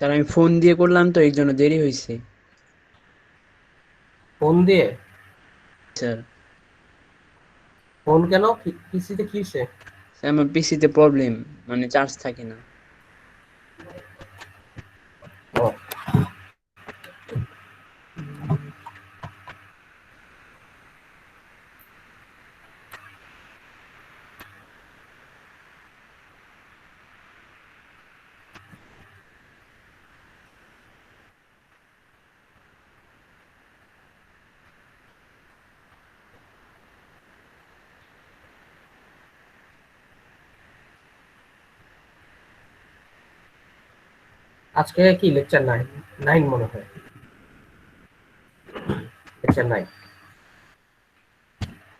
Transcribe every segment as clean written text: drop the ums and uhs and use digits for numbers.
Sir আমি phone দিয়ে করলাম তো এই জন্য দেরি হয়েছে। ফোন দিয়ে? স্যার ফোন কেন? পিসিতে কি হয়েছে? স্যার আমার পিসিতে প্রবলেম, মানে চার্জ থাকে না। ও, আজকে কি লেকচার 9? 9 মনে হয়। লেকচার 9।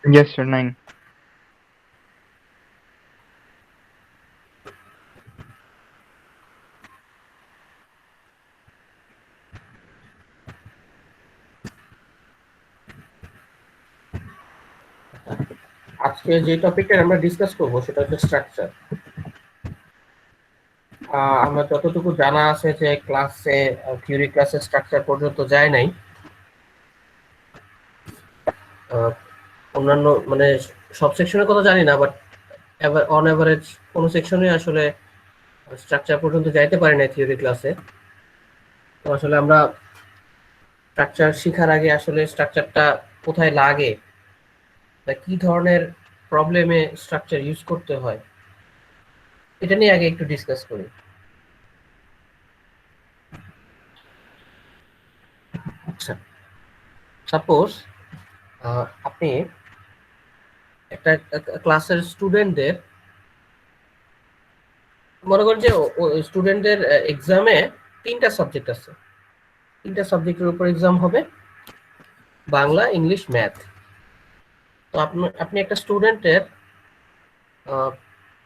Yes, sir. 9. আজকে যে টপিকটা আমরা ডিসকাস করব সেটা হচ্ছে স্ট্রাকচার। আমার যতটুকু জানা আছে যে ক্লাসে, থিওরি ক্লাসে স্ট্রাকচার পর্যন্ত যায় নাই। আহ, অন্যান্য মানে সব সেকশনের কথা জানি না, বাট অন এভারেজ কোন সেকশনে আসলে স্ট্রাকচার পর্যন্ত যাইতে পারি না থিওরি ক্লাসে। তো আসলে আমরা স্ট্রাকচার শেখার আগে আসলে স্ট্রাকচারটা কোথায় লাগে বা কি ধরনের প্রবলেমে স্ট্রাকচার ইউজ করতে হয় এটা নিয়ে আগে একটু ডিসকাস করি। আচ্ছা, সাপোজ আপনি একটা ক্লাসের স্টুডেন্টদের, মনে করেন যে স্টুডেন্টদের এক্সামে 3টা সাবজেক্ট আছে, 3টা সাবজেক্টের উপর এক্সাম হবে, বাংলা, ইংলিশ, ম্যাথ। তো আপনি একটা স্টুডেন্টের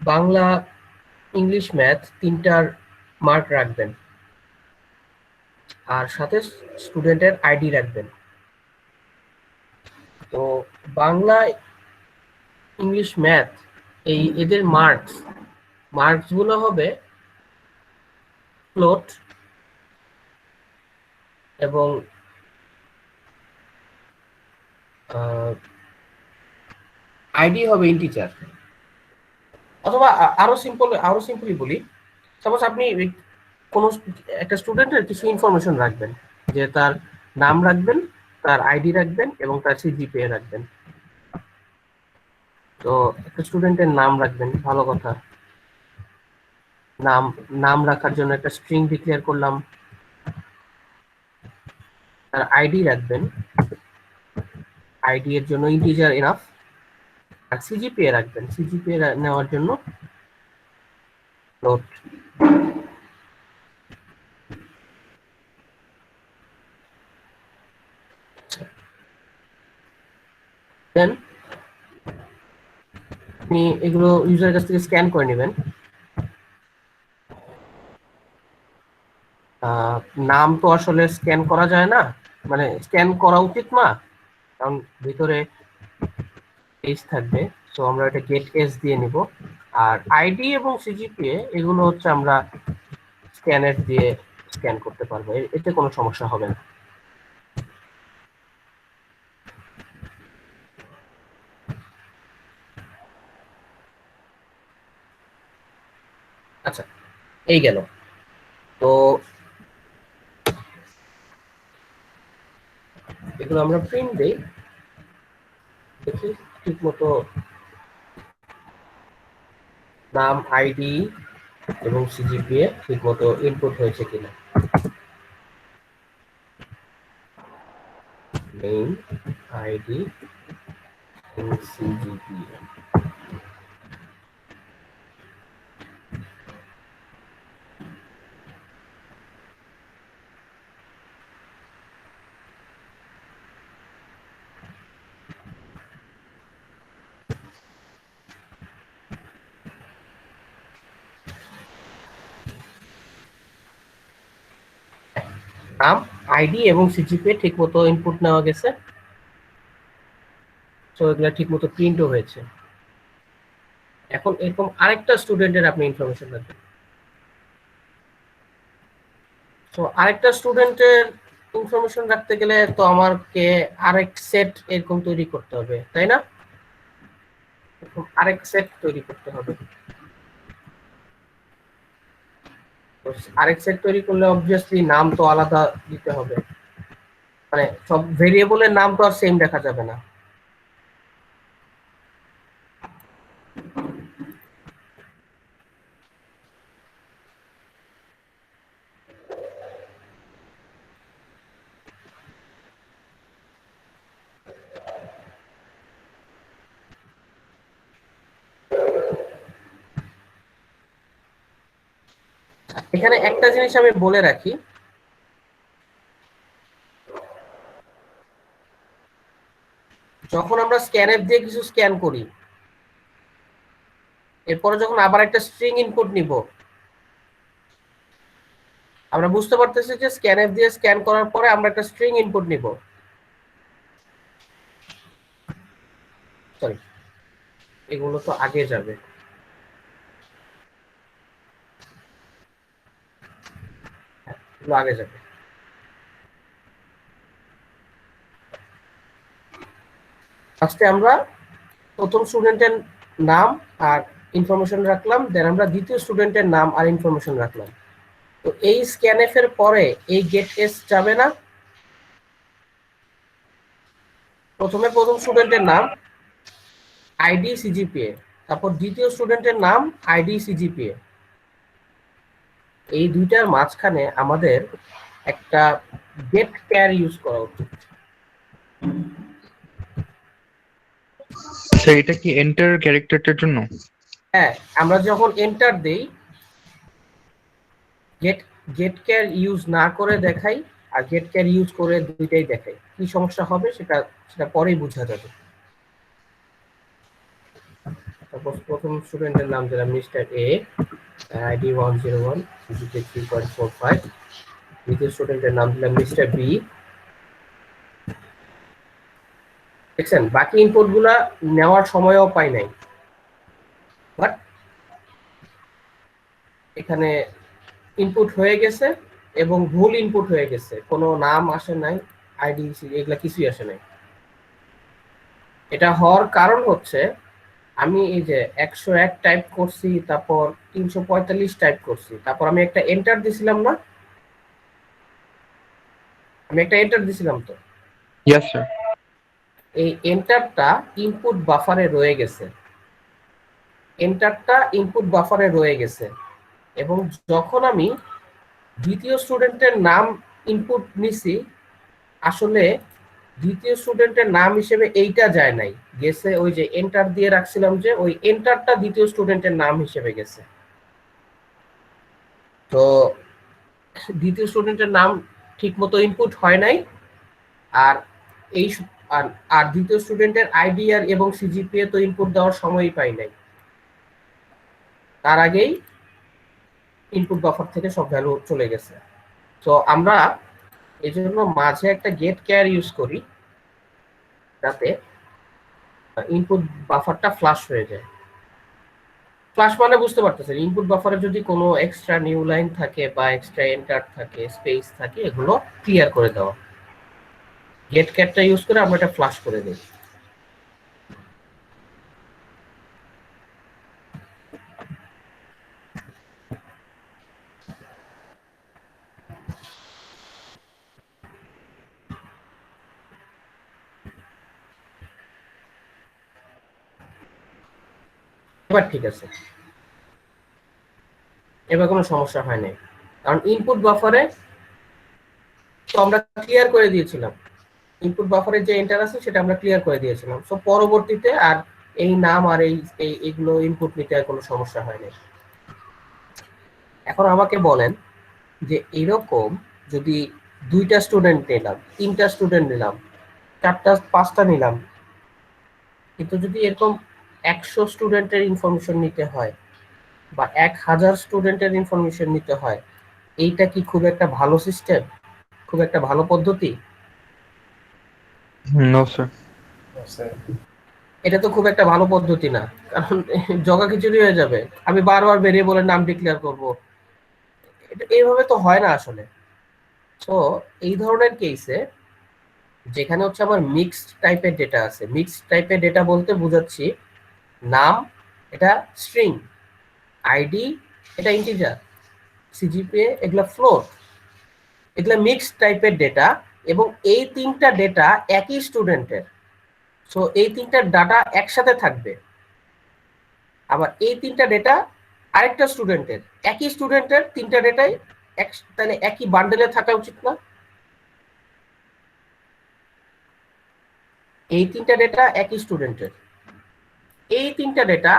বাংলা, ইংলিশ, ম্যাথ 3টার মার্ক রাখবেন, আর সাথে স্টুডেন্টের আইডি রাখবেন। তো বাংলা, ইংলিশ, ম্যাথ এদের মার্কস গুলো হবে ফ্লোট, এবং আইডি হবে ইন্টিজার। অথবা আরো সিম্পলি বলি, সাপোজ আপনি কোন একটা স্টুডেন্টের কিছু ইনফরমেশন রাখবেন, যে তার নাম রাখবেন, তার আইডি রাখবেন এবং তার সিজিপিএ রাখবেন। তো একটা স্টুডেন্টের নাম রাখবেন, ভালো কথা। নাম নাম রাখার জন্য একটা স্ট্রিং ডিক্লেয়ার করলাম। তার আইডি রাখবেন, আইডি এর জন্য ইন্টিজার এনাফ। আর সিজিপিএ রাখবেন, সিজিপিএ নেওয়ার জন্য ফ্লোট। দেন আপনি এগুলো ইউজারের কাছ থেকে স্ক্যান করে নেবেন। নাম তো আসলে স্ক্যান করা যায় না, মানে স্ক্যান করা উচিত না, কারণ ভিতরে এজ থাকবে। সো আমরা এটা গেট এজ দিয়ে নিব। আর আইডি এবং সিজিপিএ এগুলো হচ্ছে আমরা স্ক্যানার দিয়ে স্ক্যান করতে পারবো, এতে কোনো সমস্যা হবে না। আচ্ছা, এই গেল। তো এগুলো আমরা প্রিন্ট দেই, দেখি ঠিক মতো নাম, আইডি এবং সিজিপিএ ঠিক মতো ইনপুট হয়েছে কিনা। নেম, আইডি এবং সিজিপিএ। নাম, আইডি এবং সিজিপিএ ঠিক মতো ইনপুট নেওয়া গেছে। তো এগুলো ঠিক মতো প্রিন্টও হয়েছে। এখন এরকম আরেকটা স্টুডেন্টের আপনি ইনফরমেশন রাখবেন। তো আরেকটা স্টুডেন্টের ইনফরমেশন রাখতে গেলে তো আমাকে আরেক সেট এরকম তৈরি করতে হবে, তাই না? আরেক সেট তৈরি করতে হবে। আরেক সেট তৈরি করলে অবভিয়াসলি নাম তো আলাদা দিতে হবে, মানে সব ভেরিয়েবলের নাম তো আর সেম দেখা যাবে না। এখানে একটা জিনিস আমি বলে রাখি, যখন আমরা স্ক্যানএফ দিয়ে কিছু স্ক্যান করি, এরপরে যখন আবার একটা স্ট্রিং ইনপুট নিব, আমরা বুঝতে পারতেছি যে স্ক্যানএফ দিয়ে স্ক্যান করার পরে আমরা একটা স্ট্রিং ইনপুট নিব। সরি, এগুলো তো আগে যাবে। এগুলো আগে যাবে। ফার্স্টে আমরা প্রথম স্টুডেন্টের নাম আর ইনফরমেশন রাখলাম, দেন আমরা দ্বিতীয় স্টুডেন্টের নাম আর ইনফরমেশন রাখলাম। তো এই স্ক্যানএফ এর পরে এই গেট এস যাবে না। প্রথমে প্রথম স্টুডেন্টের নাম, আইডি, সিজিপিএ, তারপর দ্বিতীয় স্টুডেন্টের নাম, আইডি, সিজিপিএ। এই দুইটার মাঝখানে আমাদের একটা গেট ক্যার ইউজ করা উচিত। স্যার এটা কি এন্টার ক্যারেক্টারটার জন্য? হ্যাঁ, আমরা যখন এন্টার দেই, গেট ক্যার ইউজ না করে দেখাই আর গেট ক্যার ইউজ করে দুইটাই দেখাই, কি সমস্যা হবে সেটা সেটা পরেই বোঝা যাবে। তারপর প্রথম স্টুডেন্টের নাম দিলাম মিস্টার এ, আইডি 101, সিজিপিএ 3.45। দ্বিতীয় স্টুডেন্টের নাম দিলাম মিস্টার বি। দেখছেন, বাকি ইনপুট গুলা নেওয়ার সময়ও পাই নাই, বাট এখানে ইনপুট হয়ে গেছে এবং ভুল ইনপুট হয়ে গেছে, কোনো নাম আসে নাই, আইডি এগুলা কিছুই আসে নাই। এটা হওয়ার কারণ হচ্ছে আমি এই যে 101 টাইপ করছি, তারপর 345 টাইপ করছি, তারপর আমি একটা এন্টার দিছিলাম না, আমি একটা এন্টার দিছিলাম তো, ইয়েস স্যার। এই এন্টারটা ইনপুট বাফারে রয়ে গেছে, এন্টারটা ইনপুট বাফারে রয়ে গেছে। এবং যখন আমি দ্বিতীয় স্টুডেন্টের নাম ইনপুট নিছি, আসলে দ্বিতীয় স্টুডেন্টের নাম হিসেবে এইটা যায় নাই, গেছে ওই যে এন্টার দিয়ে রাখছিলাম, যে ওই এন্টারটা দ্বিতীয় স্টুডেন্টের নাম হিসেবে গেছে। তো দ্বিতীয় স্টুডেন্টের নাম ঠিক মতো ইনপুট হয় নাই, আর এই আর দ্বিতীয় স্টুডেন্টের আইডি আর এবং সিজিপিএ তো ইনপুট দেওয়ার সময়ই পাই নাই, তার আগেই ইনপুট বাফার থেকে সব ভ্যালু চলে গেছে। তো আমরা এই জন্য মাঝে একটা গেট ক্যার ইউজ করি, যাতে ইনপুট বাফারটা ফ্লাশ হয়ে যায়। ফ্লাশ মানে বুঝতে পারতেছেন, ইনপুট বাফারে যদি কোনো এক্সট্রা নিউ লাইন থাকে বা এক্সট্রা এন্টার থাকে, স্পেস থাকে, এগুলো ক্লিয়ার করে দেওয়া। গেট ক্যারটা ইউজ করে আমরা এটা ফ্লাশ করে দিই। এবার ঠিক আছে, এবার কোনো সমস্যা হয় নাই, কারণ ইনপুট বাফারে তো আমরা ক্লিয়ার করে দিয়েছিলাম, ইনপুট বাফারে যে এন্টার আছে সেটা আমরা ক্লিয়ার করে দিয়েছিলাম। সো পরবর্তীতে আর এই নাম আর এইগুলো ইনপুট নিতে আর কোনো সমস্যা হয় নাই। এখন আমাকে বলেন যে এরকম যদি দুইটা স্টুডেন্ট নিলাম, তিনটা স্টুডেন্ট নিলাম, চারটা, পাঁচটা নিলাম, কিন্তু যদি এরকম 100 স্টুডেন্টের ইনফরমেশন নিতে হয় বা 1000 স্টুডেন্টের ইনফরমেশন নিতে হয়, এইটা কি খুব একটা ভালো সিস্টেম, খুব একটা ভালো পদ্ধতি? No sir. এটা তো খুব একটা ভালো পদ্ধতি না, কারণ জগা খিচুড়ি হয়ে যাবে, আমি বারবার ভেরিয়েবলের নাম ডিক্লেয়ার করব, এটা এইভাবে তো হয় না আসলে। তো এই ধরনের কেসে যেখানে হচ্ছে আমার মিক্সড টাইপের ডেটা আছে, মিক্সড টাইপের ডেটা বলতে বোঝাচ্ছি নাম এটা স্ট্রিং, আইডি এটা ইন্টিজার, সিজিপিএ এগুলা ফ্লোট, এগুলা মিক্সড টাইপের ডেটা এবং এই তিনটা ডেটা একই স্টুডেন্টের। সো এই তিনটা ডাটা একসাথে থাকবে। আবার এই তিনটা ডেটা আরেকটা স্টুডেন্টের, একই স্টুডেন্টের তিনটা ডেটাই তাহলে একই বান্ডেলে থাকা উচিত না? এই তিনটা ডেটা একই স্টুডেন্টের, এই তিনটা ডেটা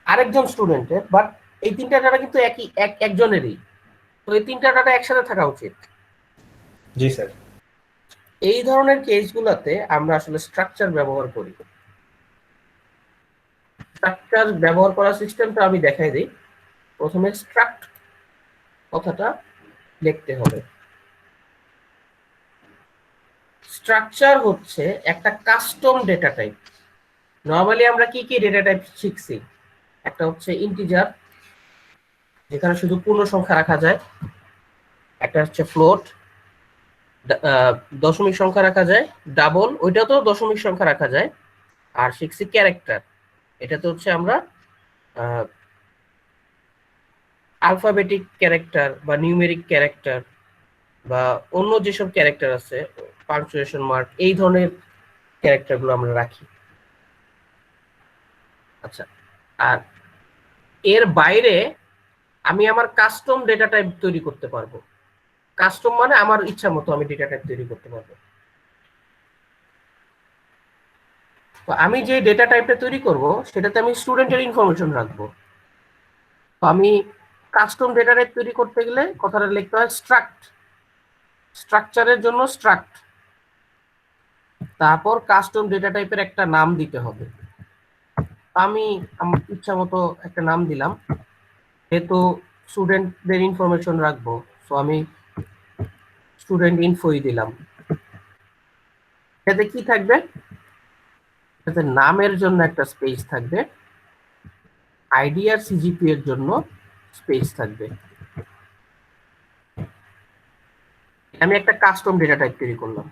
আরেকজন স্টুডেন্টের, বাট এই তিনটা ডাটা কিন্তু একজনেরই। তো এই তিনটা ডাটা একসাথে থাকা উচিত। জি স্যার। এই ধরনের কেসগুলোতে আমরা আসলে স্ট্রাকচার ব্যবহার করি। স্ট্রাকচার ব্যবহার করার সিস্টেমটা আমি দেখাই দিই। প্রথমে স্ট্রাক্ট কথাটা লিখতে হবে। স্ট্রাকচার হচ্ছে একটা কাস্টম ডেটা টাইপ। নরমালি আমরা কি কি ডেটা টাইপ শিখছি? একটা হচ্ছে ইন্টিজার, যেখানে শুধু পূর্ণ সংখ্যা রাখা যায়। একটা হচ্ছে ফ্লোট, দশমিক সংখ্যা রাখা যায়। ডাবল, ওইটাতেও দশমিক সংখ্যা রাখা যায়। আর শিখছি ক্যারেক্টার, এটাতে হচ্ছে আমরা আলফাবেটিক ক্যারেক্টার বা নিউমেরিক ক্যারেক্টার বা অন্য যেসব ক্যারেক্টার আছে, পাংচুয়েশন মার্ক, এই ধরনের ক্যারেক্টারগুলো আমরা রাখি। আচ্ছা, আর এর বাইরে আমি আমার কাস্টম ডেটা টাইপ তৈরি করতে পারবো। কাস্টম মানে আমার ইচ্ছা মতো আমি ডেটা টাইপ তৈরি করতে পারবো। তো আমি যে ডেটা টাইপটা তৈরি করব সেটাতে আমি স্টুডেন্টের ইনফরমেশন রাখবো। তো আমি কাস্টম ডেটা টাইপ তৈরি করতে গেলে কথাটা লিখতে হয় স্ট্রাক্ট, স্ট্রাকচারের জন্য স্ট্রাক্ট, তারপর কাস্টম ডেটা টাইপের একটা নাম দিতে হবে। আমি আমার ইচ্ছা মতো একটা নাম দিলাম, যেহেতু স্টুডেন্টদের ইনফরমেশন রাখবো, তো আমি স্টুডেন্ট ইনফোই দিলাম। এতে কি থাকবে? এতে নামের জন্য একটা স্পেস থাকবে, আইডি আর সিজিপি এর জন্য স্পেস থাকবে। আমি একটা কাস্টম ডেটা টাইপ তৈরি করলাম।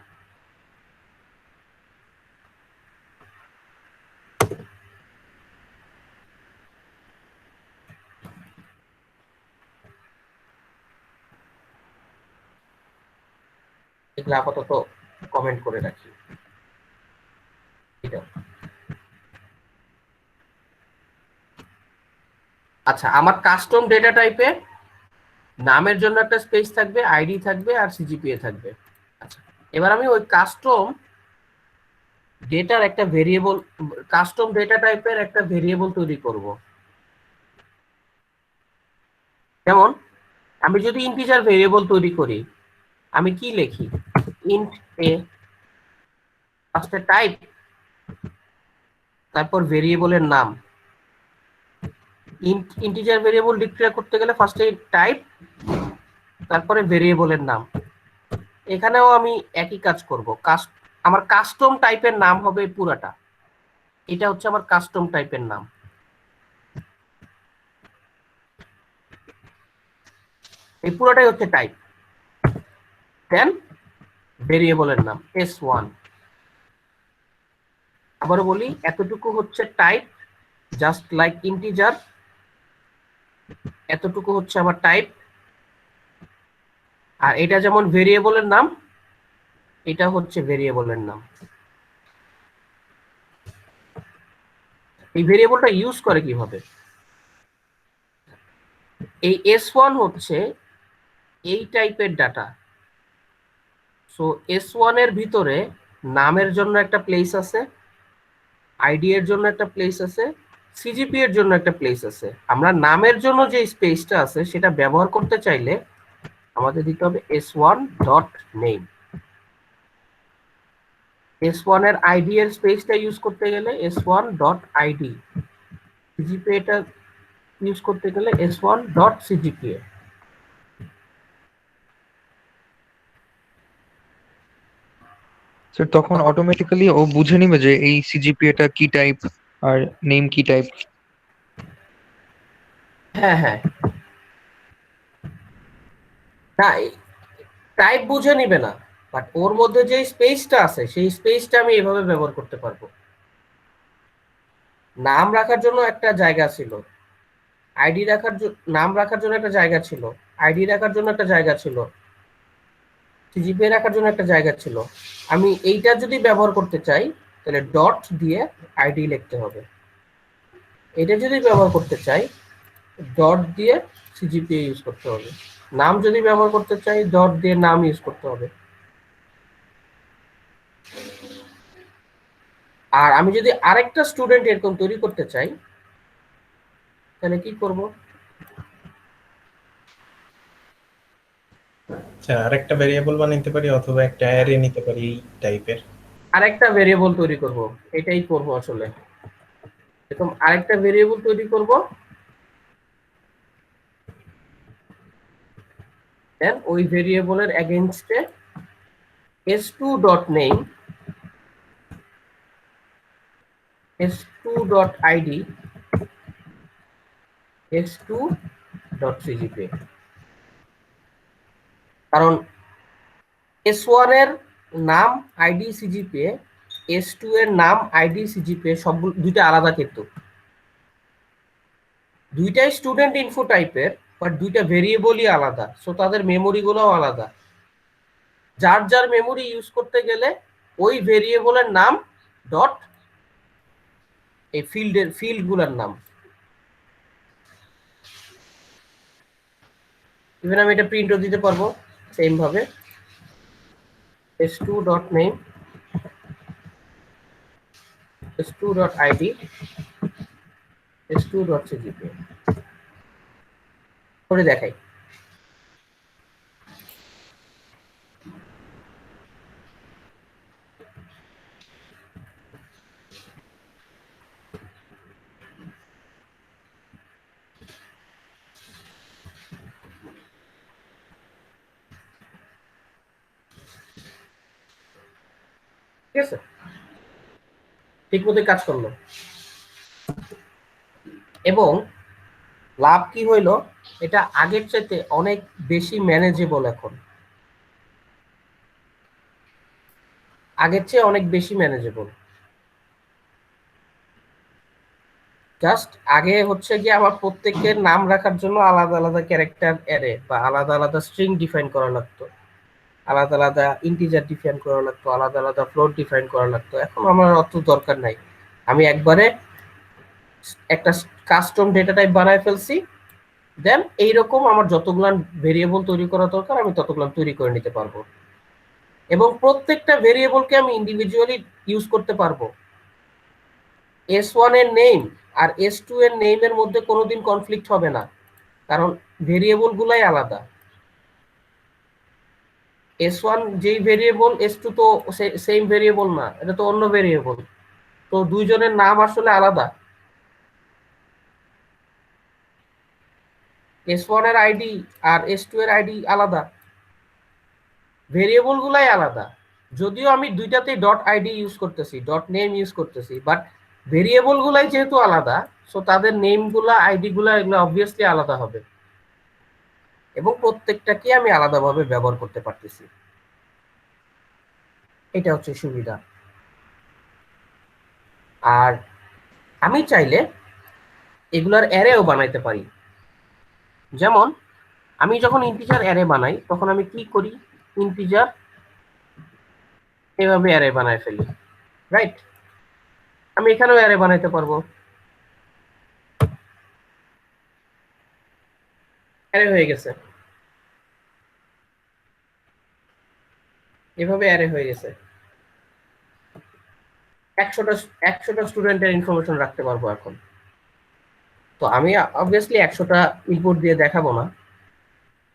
এগুলো আপাতত কমেন্ট করে রাখি। আচ্ছা, আমার কাস্টম ডেটা টাইপে নামের জন্য একটা স্পেস থাকবে, আইডি থাকবে আর সিজিপিএ থাকবে। আচ্ছা, এবার আমি ওই কাস্টম ডেটার একটা ভেরিয়েবল, কাস্টম ডেটা টাইপের একটা ভেরিয়েবল তৈরি করব। যেমন আমি যদি ইন্টিজার ভেরিয়েবল তৈরি করি, আমি কি লিখি? ইন্ট এ, ফার্স্টে টাইপ, তারপর ভেরিয়েবলের নাম। ইন্টিজার ভেরিয়েবল ডিক্লেয়ার করতে গেলে ফার্স্টে টাইপ, তারপরে ভেরিয়েবলের নাম। এখানেও আমি একই কাজ করব। আমার কাস্টম টাইপের নাম হবে পুরাটা, এটা হচ্ছে আমার কাস্টম টাইপের নাম। এই পুরোটাই হচ্ছে টাইপ। দেন ভেরিয়েবলের নাম s1। আবারও বলি, এতটুকু হচ্ছে টাইপ, জাস্ট লাইক ইন্টিজার। এতটুকু হচ্ছে আমার টাইপ, আর এটা যেমন ভেরিয়েবলের নাম, এটা হচ্ছে ভেরিয়েবলের নাম। এই ভেরিয়েবলটা ইউজ করে কিভাবে? এই s1 হচ্ছে এই টাইপের ডাটা। সো s1 এর ভিতরে নামের জন্য একটা প্লেস আছে, আইডি এর জন্য একটা প্লেস আছে, সিজিপি এর জন্য একটা প্লেস আছে। আমরা নামের জন্য যে স্পেসটা আছে সেটা ব্যবহার করতে চাইলে আমাদের দিতে হবে s1 ডট নেম। s1 এর আইডি এর স্পেসটা ইউজ করতে গেলে s1 ডট আইডি, সিজিপি এটা ইউজ করতে গেলে s1 ডট সিজিপিএ। স্যার তখন অটোমেটিক্যালি ও বুঝে নিবে যে এই সিজিপিএটা কি টাইপ আর নেম কি টাইপ। হ্যাঁ হ্যাঁ, না টাইপ বুঝে নিবে না, বাট ওর মধ্যে যে স্পেসটা আছে সেই স্পেসটা আমি এভাবে ব্যবহার করতে পারবো। নাম রাখার জন্য একটা জায়গা ছিল, আইডি রাখার নাম রাখার জন্য একটা জায়গা ছিল, আইডি রাখার জন্য একটা জায়গা ছিল, সিজিপিএ রাখার জন্য একটা জায়গা ছিল। আমি এইটা যদি ব্যবহার করতে চাই তাহলে ডট দিয়ে আইডি লিখতে হবে। এটা যদি ব্যবহার করতে চাই ডট দিয়ে সিজিপিএ ইউজ করতে হবে। নাম যদি ব্যবহার করতে চাই ডট দিয়ে নাম ইউজ করতে হবে। আর আমি যদি আরেকটা স্টুডেন্ট এরকম তৈরি করতে চাই তাহলে কি করব? আচ্ছা, আরেকটা ভেরিয়েবল বানাইতে পারি অথবা একটা অ্যারে নিতে পারি এই টাইপের। আরেকটা ভেরিয়েবল তৈরি করব, এটাই করব আসলে। এরকম আরেকটা ভেরিয়েবল তৈরি করব, দেন ওই ভেরিয়েবলের এগেইনস্টে s2.name s2.id s2.cgpa, কারণ s1 এর নাম আইডি সিজিপিএ, s2 এর নাম আইডি সিজিপিএ সবগুলো দুইটা আলাদা, কিন্তু দুইটাই স্টুডেন্ট ইনফো টাইপের, বাট দুইটা ভেরিয়েবলই আলাদা, সো তাদের মেমোরি গুলোও আলাদা। যার যার মেমোরি ইউজ করতে গেলে ওই ভেরিয়েবলের নাম ডট এই ফিল্ড গুলোর নাম। ইভেন আমি এটা প্রিন্টও দিতে পারবো সেম ভাবে, s2.name s2.id s2.cgpa করে দেখাই। ঠিক আছে, ঠিক মতো কাজ করলো। এবং লাভ কি হইলো, এটা আগের চাইতে অনেক বেশি ম্যানেজেবল। এখন আগের চেয়ে অনেক বেশি ম্যানেজেবল। জাস্ট আগে হচ্ছে কি আমার প্রত্যেকের নাম রাখার জন্য আলাদা আলাদা ক্যারেক্টার অ্যারে বা আলাদা আলাদা স্ট্রিং ডিফাইন করা লাগতো, আলাদা আলাদা ইন্টিজার ডিফাইন করা লাগতো, আলাদা আলাদা ফ্লোট ডিফাইন করা লাগতো। এখন আমার অত দরকার নাই, আমি একবারে একটা কাস্টম ডেটা টাইপ বানায় ফেলছি, দেন এইরকম আমার যতগুলান ভেরিয়েবল তৈরি করা দরকার আমি ততগুলান তৈরি করে নিতে পারবো। এবং প্রত্যেকটা ভেরিয়েবলকে আমি ইন্ডিভিজুয়ালি ইউজ করতে পারবো। s1 এর নেম আর s2 এর নেমের মধ্যে কোনোদিন কনফ্লিক্ট হবে না, কারণ ভেরিয়েবল গুলাই আলাদা। s1 যেই ভেরিয়েবল, s2 তো সেম ভেরিয়েবল না, এটা তো অন্য ভেরিয়েবল, তো দুইজনের নাম আসলে আলাদা। s1 এর আইডি আর s2 এর আইডি আলাদা, ভেরিয়েবল গুলাই আলাদা। যদিও আমি দুইটাতেই ডট আইডি ইউজ করতেছি, ডট নেম ইউজ করতেছি, বাট ভেরিয়েবল গুলাই যেহেতু আলাদা, সো তাদের নেম গুলা আইডি গুলা এগুলো অবভিয়াসলি আলাদা হবে, এবং প্রত্যেকটাকে আমি আলাদাভাবে ব্যবহার করতে পারতেছি। এটা হচ্ছে সুবিধা। আর আমি চাইলে এগুলার অ্যারেও বানাইতে পারি। যেমন আমি যখন ইন্টিজার অ্যারে বানাই তখন আমি কি করি, ইন্টিজার এভাবে অ্যারে বানায় ফেলি, রাইট? আমি এখানেও অ্যারে বানাইতে পারবো, অ্যারে হয়ে গেছে, এভাবে অ্যারে হয়ে গেছে। 100টা স্টুডেন্টের ইনফরমেশন রাখতে পারবো এখন। তো আমি অবভিয়াসলি 100টা ইনপুট দিয়ে দেখাবো না,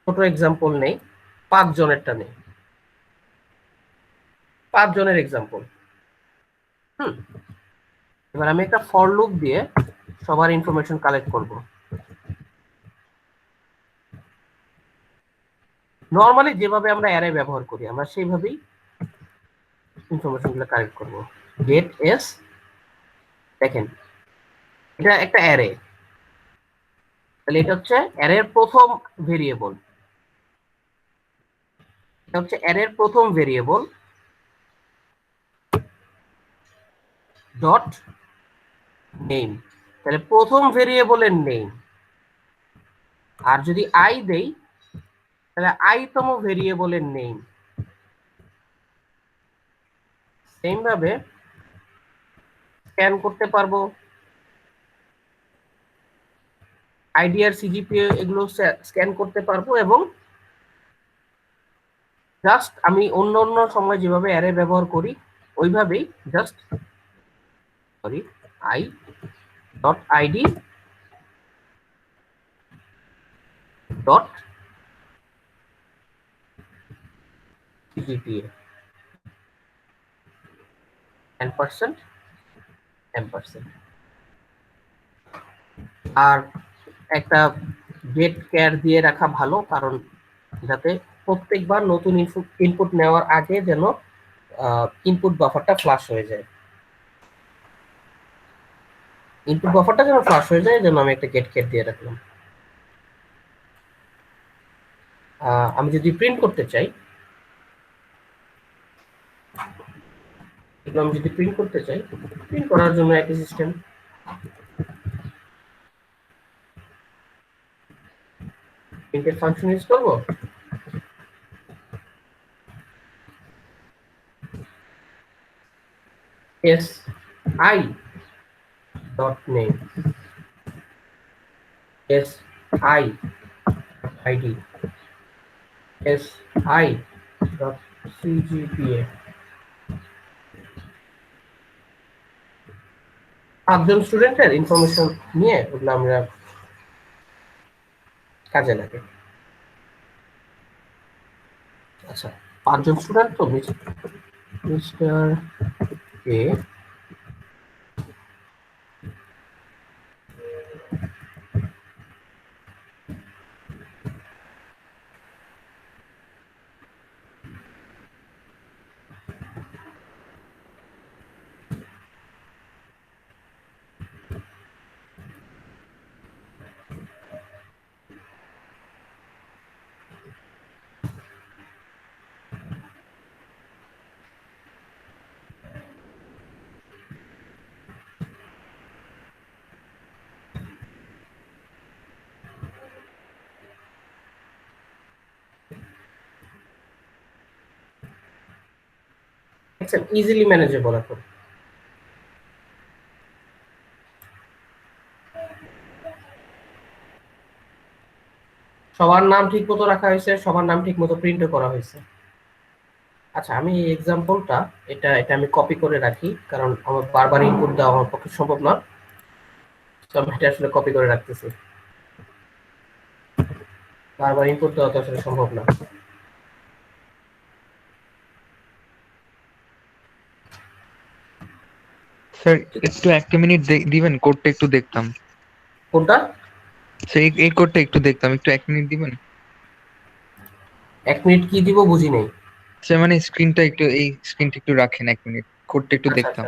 ছোট এক্সাম্পল নেই, 5 জনেরটা নেই, 5 জনের এক্সাম্পল। এবার আমি একটা ফর লুপ দিয়ে সবার ইনফরমেশন কালেক্ট করব। নর্মালি যেভাবে আমরা অ্যারে ব্যবহার করি আমরা সেইভাবেই ইনফরমেশনগুলো কালেক্ট করব। গেট এস, দেখেন এটা একটা অ্যারে, তাহলে এটা হচ্ছে অ্যারের প্রথম ভেরিয়েবল। এটা হচ্ছে অ্যারের প্রথম ভেরিয়েবল ডট নেম, তাহলে প্রথম ভেরিয়েবলের নেম। আর যদি আই দেই তাহলে আই তম ভেরিয়েবলের নেম। সেম ভাবে স্ক্যান করতে পারবো, আইডি আর সিজিপিএ এগুলো স্ক্যান করতে পারবো, এবং জাস্ট আমি অন্য অন্য সময় যেভাবে অ্যারে ব্যবহার করি ওইভাবেই just I dot ID dot CGPA %, আর একটা গেট কেয়ার দিয়ে রাখা ভালো, কারণ যাতে প্রত্যেকবার নতুন ইনপুট নেওয়ার আগে যেন ইনপুট বাফারটা ফ্লাশ হয়ে যায়, ইনপুট বাফারটা যেন ফ্লাশ হয়ে যায়, যেন আমি একটা গেট কেয়ার দিয়ে রাখলাম। আমি যদি প্রিন্ট করতে চাই, এগুলো আমি যদি প্রিন্ট করতে চাই, প্রিন্ট করার জন্য একই সিস্টেম, প্রিন্টের ফাংশন ইউজ করবো। S I dot name, S I ID, S I dot CGPA. 5 জন স্টুডেন্টের ইনফরমেশন নিয়ে ওগুলো আমরা কাজে লাগে। আচ্ছা, 5 জন স্টুডেন্ট তো মিস্টার এ ইজিলি ম্যানেজেবল এখন। সবার নাম ঠিক মতো রাখা হয়েছে, সবার নাম ঠিক মতো প্রিন্টও করা হয়েছে। আচ্ছা, আমি এই এক্সাম্পলটা এটা এটা আমি কপি করে রাখি, কারণ আমার বারবার ইনপুট দেওয়া আমার পক্ষে সম্ভব না, তো আমি এটা আসলে কপি করে রাখতেছি। বারবার ইনপুট দেওয়া তো আসলে সম্ভব না। স্যার একটু একটা মিনিট দিবেন, কোডটা একটু দেখতাম। কোনটা? স্যার এই কোডটা একটু দেখতাম, একটু 1 মিনিট দিবেন। 1 মিনিট কি দিব বুঝি নাই। স্যার মানে স্ক্রিনটা একটু, এই স্ক্রিনটা একটু রাখেন 1 মিনিট, কোডটা একটু আচ্ছা দেখতাম।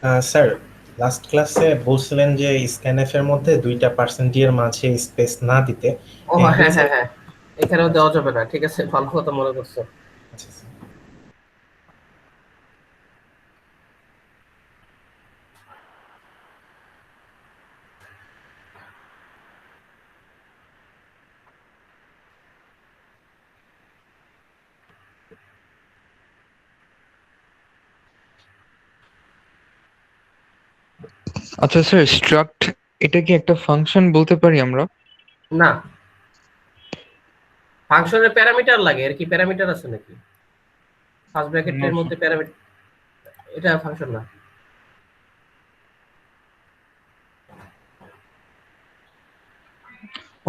আচ্ছা, স্যার লাস্ট ক্লাসে বলছিলেন যে স্ক্যানএফ এর মধ্যে 2% এর মাঝে স্পেস না দিতে। ও হ্যাঁ হয়েছে? হ্যাঁ হ্যাঁ, এখানেও দেওয়া যাবে না। ঠিক আছে, ভালো কথা মনে করছো। আচ্ছা স্যার। আচ্ছা স্যার, স্ট্রাক্ট এটা কি একটা ফাংশন বলতে পারি আমরা? না, ফাংশনের প্যারামিটার লাগে। এর কি প্যারামিটার আছে নাকি? ফার্স্ট ব্র্যাকেটের মধ্যে প্যারামিটার, এটা ফাংশন না।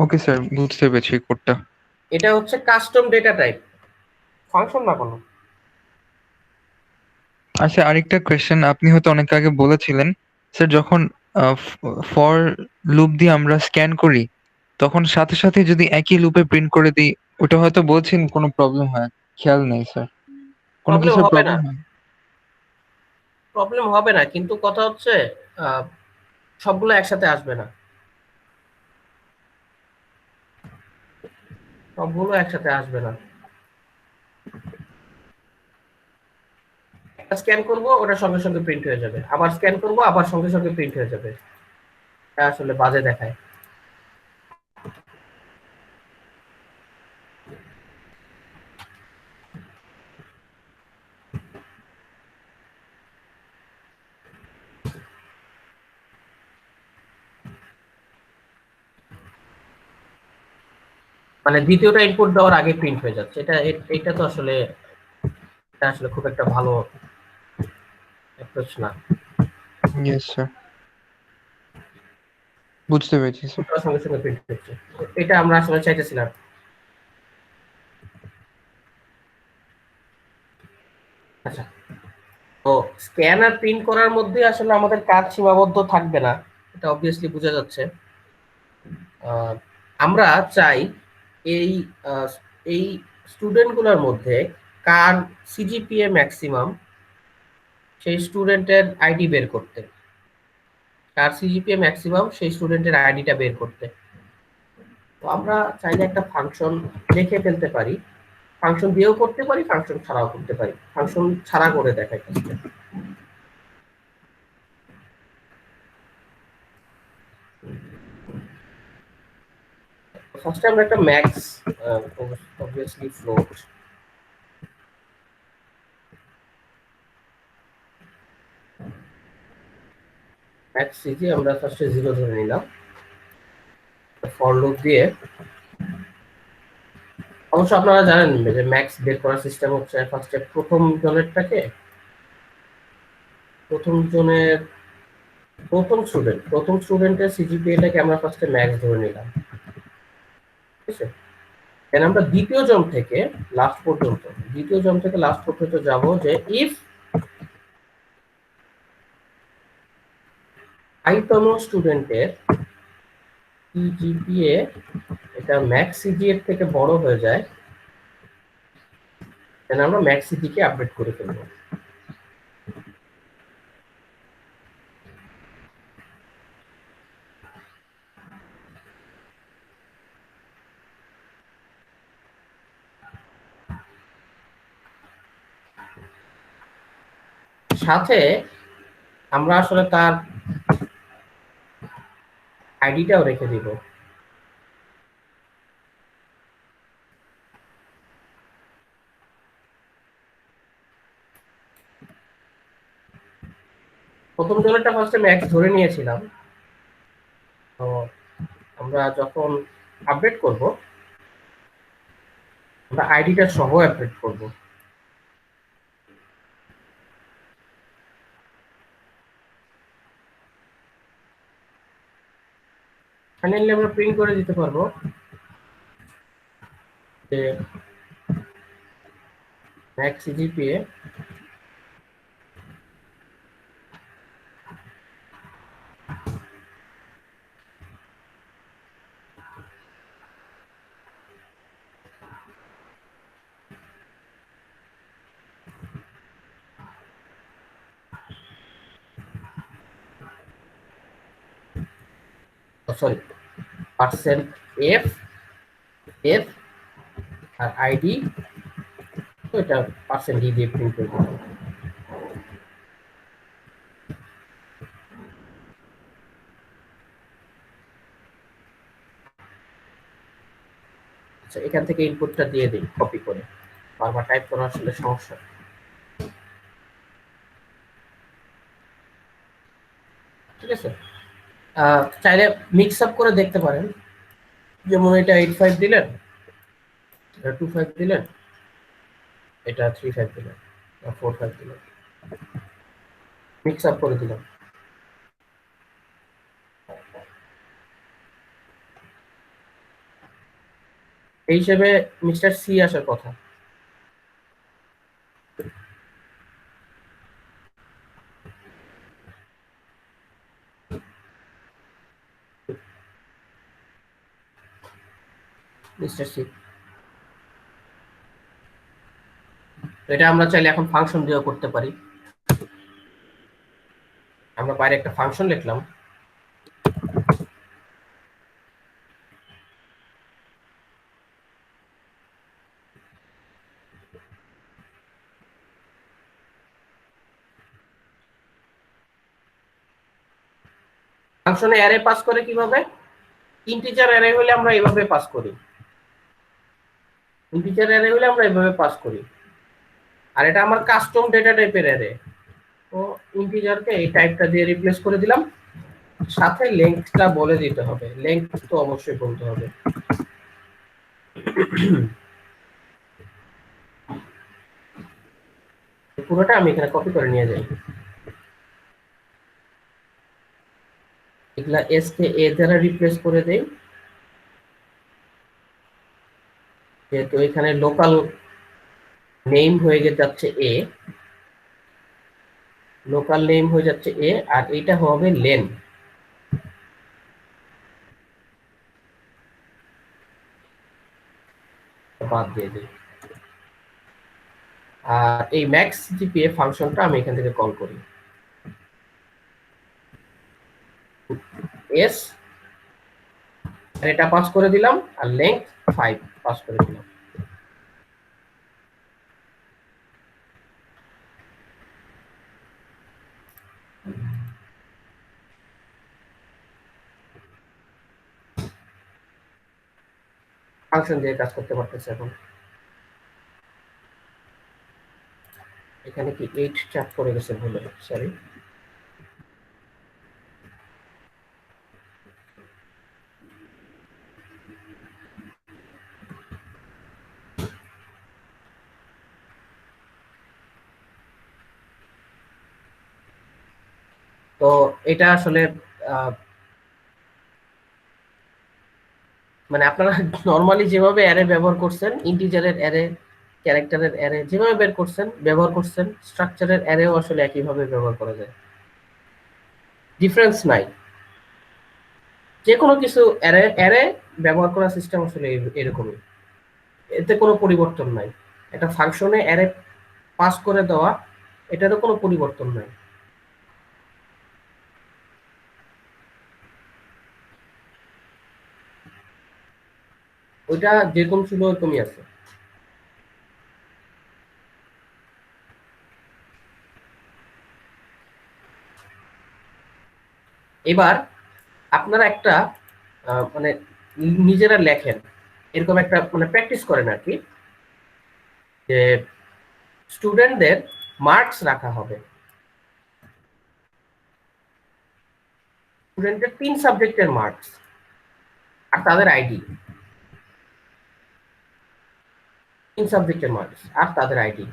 ওকে স্যার, বুঝতে পেরেছি কোডটা। এটা হচ্ছে কাস্টম ডেটা টাইপ, ফাংশন না কোনো। আচ্ছা, আরেকটা কোয়েশ্চেন, আপনি হয়তো অনেক আগে বলেছিলেন স্যার, যখন ফর লুপ দিয়ে আমরা স্ক্যান করি তখন সাথে সাথে যদি একই লুপে প্রিন্ট করে দিই, ওটা হয়তো বলছেন কোনো প্রবলেম হয়, খেয়াল নেই স্যার, কোনো প্রবলেম কিছুর হবে না, প্রবলেম হয়? প্রবলেম হবে না, কিন্তু কথা হচ্ছে সবগুলো একসাথে আসবে না। সবগুলো একসাথে আসবে না। একটা স্ক্যান করব, ওটা সঙ্গে সঙ্গে প্রিন্ট হয়ে যাবে, আবার স্ক্যান করব, আবার সঙ্গে সঙ্গে প্রিন্ট হয়ে যাবে। এটা আসলে বাজে দেখায়। মানে দ্বিতীয়টা ইনপুট দেওয়ার আগে প্রিন্ট হয়ে যাচ্ছে, এটা তো আসলে এটা আসলে খুব একটা ভালো অ্যাপ্রোচ না। ইয়েস স্যার, বুঝতে পেরেছি স্যার। ওটার সঙ্গে সঙ্গে প্রিন্ট হচ্ছে, এটা আমরা আসলে চাইতেছিলাম। আচ্ছা, তো স্ক্যান আর প্রিন্ট করার মধ্যে আসলে আমাদের কাজ সীমাবদ্ধ থাকবে না, এটা অবভিয়াসলি বোঝা যাচ্ছে। আমরা চাই এই এই স্টুডেন্টগুলোর মধ্যে কার সিজিপিএ ম্যাক্সিমাম সেই স্টুডেন্টের আইডি বের করতে, কার সিজিপিএ ম্যাক্সিমাম সেই স্টুডেন্টের আইডিটা বের করতে। তো আমরা চাইলে একটা ফাংশন লিখে ফেলতে পারি, ফাংশন দিয়েও করতে পারি, ফাংশন ছাড়াও করতে পারি। ফাংশন ছাড়া করে দেখাই ফার্স্টে। ফার্স্টে আমরা একটা max, obviously float, max CG আমরা ফার্স্টে 0 ধরে নিলাম, ফর লুপ দিয়ে। অবশ্য আপনারা জানেন যে ম্যাক্স বের করার সিস্টেম হচ্ছে ফার্স্টে প্রথম জনেরটাকে, প্রথম স্টুডেন্টের সিজিপিএটাকে আমরা ফার্স্টে ম্যাক্স ধরে নিলাম, ঠিক আছে। দেন আমরা দ্বিতীয় জন থেকে লাস্ট পর্যন্ত যাব, যে ইফ আইতম স্টুডেন্টের সিজিপিএ এটা ম্যাক্স সিজি এর থেকে বড় হয়ে যায়, দেন আমরা ম্যাক্স সিজি কে আপডেট করে ফেলবো। সাথে আমরা আসলে তার আইডিটাও রেখে দিব। প্রথম জনেরটা ফার্স্টে ম্যাক্স ধরে নিয়েছিলাম, তো আমরা যখন আপডেট করব আমরা আইডিটা সহ আপডেট করব। ফাইনালি আমরা প্রিন্ট করে দিতে পারবো যে max CGPA sorry percent F F R ID, তো এটা পার্সেন্ট ডি দিয়ে প্রিন্ট করে দিলাম। আচ্ছা, এখান থেকে ইনপুটটা দিয়ে দিই কপি করে, বারবার টাইপ করা আসলে সমস্যা। ঠিক আছে, চাইলে মিক্স আপ করে দেখতে পারেন, যেমন এটা 85 দিলেন, এটা 25 দিলেন, এটা 35 দিলেন, 45 দিলেন, মিক্স আপ করে দিলাম। এই হিসেবে মিস্টার সি আসার কথা। মিস্টার সি, এটা আমরা চাইলে এখন ফাংশন দিয়েও করতে পারি। আমরা বাইরে একটা ফাংশন লিখলাম, ফাংশনে অ্যারে পাস করে কিভাবে? ইন্টিজার অ্যারে হলে আমরা এইভাবে পাস করি, ইন্টিজার অ্যারে হলে আমরা এইভাবে পাস করি। আর এটা আমার কাস্টম ডেটা টাইপের অ্যারে, তো ইন্টিজারকে এই টাইপটা দিয়ে রিপ্লেস করে দিলাম, সাথে লেংথটা বলে দিতে হবে, লেংথ তো অবশ্যই বলতে হবে। পুরোটা আমি এখানে কপি করে নিয়ে যাই, এগুলা এস কে এ দ্বারা রিপ্লেস করে দেই, যেহেতু এখানে লোকাল নেম হয়ে যাচ্ছে এ, লোকাল নেম হয়ে যাচ্ছে এ, আর এটা হবে লেন। বাদ দিয়ে দিই। আর এই ম্যাক্স জিপিএ ফাংশনটা আমি এখান থেকে কল করি, এস এটা পাস করে দিলাম, আর লেংথ 5 পাস করে দিলাম। ফাংশন দিয়ে কাজ করতে পারতেছে এখন। এখানে কি 8 চাপ করে গেছে ভুলে, সরি। তো এটা আসলে মানে আপনারা নরমালি যেভাবে অ্যারে ব্যবহার করছেন, ইন্টিজারের অ্যারে, ক্যারেক্টারের অ্যারে যেভাবে বের করছেন ব্যবহার করছেন, স্ট্রাকচারের অ্যারেও আসলে একইভাবে ব্যবহার করা যায়, ডিফারেন্স নাই। যে কোনো কিছু অ্যারে অ্যারে ব্যবহার করার সিস্টেম আসলে এরকমই, এতে কোনো পরিবর্তন নাই। একটা ফাংশনে অ্যারে পাস করে দেওয়া, এটারও কোনো পরিবর্তন নাই। ওইটা যেরকম ছিল ওরকমই আছে। এবার আপনারা একটা মানে নিজেরা লেখেন, এরকম একটা মানে প্র্যাকটিস করেন আর কি, যে স্টুডেন্টদের মার্কস রাখা হবে, স্টুডেন্টের 3 সাবজেক্টের মার্কস আর তাদের আইডি, 3 সাবজেক্টের মার্কস আর তাদের আইডি,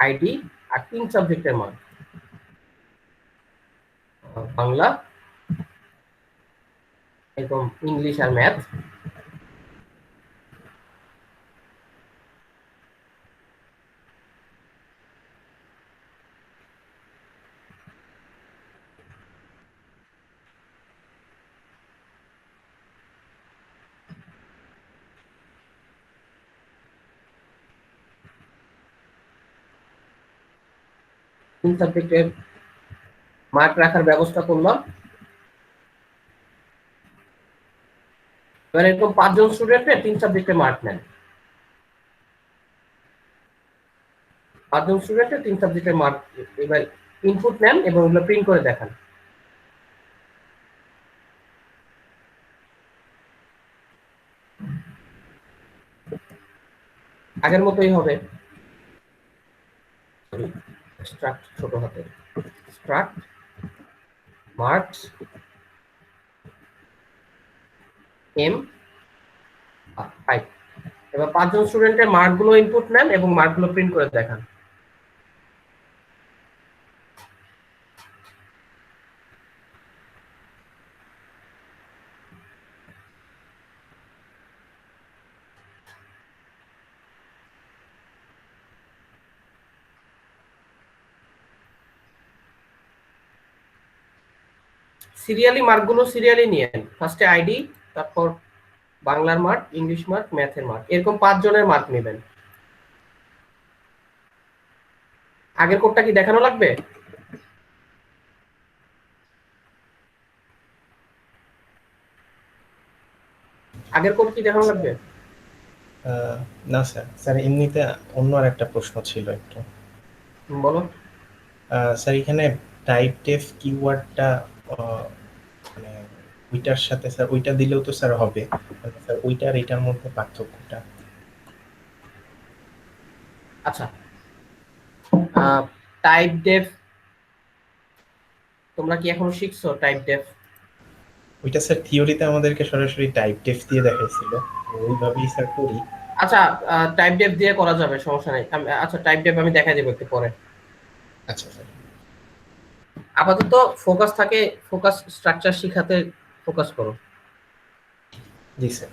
আইডি আর 3 সাবজেক্টের মার্কস, বাংলা, এরকম ইংলিশ আর ম্যাথ। তিন সাবজেক্টের মার্ক রাখার ব্যবস্থা করলাম। এবার এরকম 5 জন স্টুডেন্টের 3 সাবজেক্টে মার্ক নেন, 5 জন স্টুডেন্টের 3 সাবজেক্টের মার্ক এবার ইনপুট নেন এবং ওগুলো প্রিন্ট করে দেখান। আগের মতোই হবে, স্ট্রাক্ট ছোট হাতে, স্ট্রাক্ট মার্কস এম 5। এবার 5 জন স্টুডেন্টের মার্কগুলো ইনপুট নেন এবং মার্কগুলো প্রিন্ট করে দেখান। সিরিয়ালি মার্কগুলো সিরিয়ালি নিয়েন, ফার্স্টে আইডি, তারপর বাংলার মার্ক, ইংলিশ মার্ক, ম্যাথের মার্ক, এরকম 5 জনের মার্ক নেবেন। আগের কোডটা কি দেখানো লাগবে? আগের কোড কি দেখানো লাগবে? না স্যার, স্যার এমনিতে অন্য আর একটা প্রশ্ন ছিল একটু। বলো। স্যার এখানে টাইপ ডেফ কিওয়ার্ডটা মানে ওইটার সাথে স্যার ওইটা দিলেও তো স্যার হবে, মানে স্যার ওইটা আর এটার মধ্যে পার্থক্যটা। আচ্ছা, টাইপ ডেফ তোমরা কি এখনো শিখছো টাইপ ডেফ? ওইটা স্যার থিওরিতে আমাদেরকে সরাসরি টাইপ টেস্ট দিয়ে দেখাইছিল, ওইভাবেই স্যার করি। আচ্ছা, টাইপ ডেফ দিয়ে করা যাবে, সমস্যা নেই। আচ্ছা, টাইপ ডেফ আমি দেখাই দেবো একটু পরে। আচ্ছা স্যার। আপাতত ফোকাস স্ট্রাকচার শিখাতে ফোকাস করো। জি স্যার।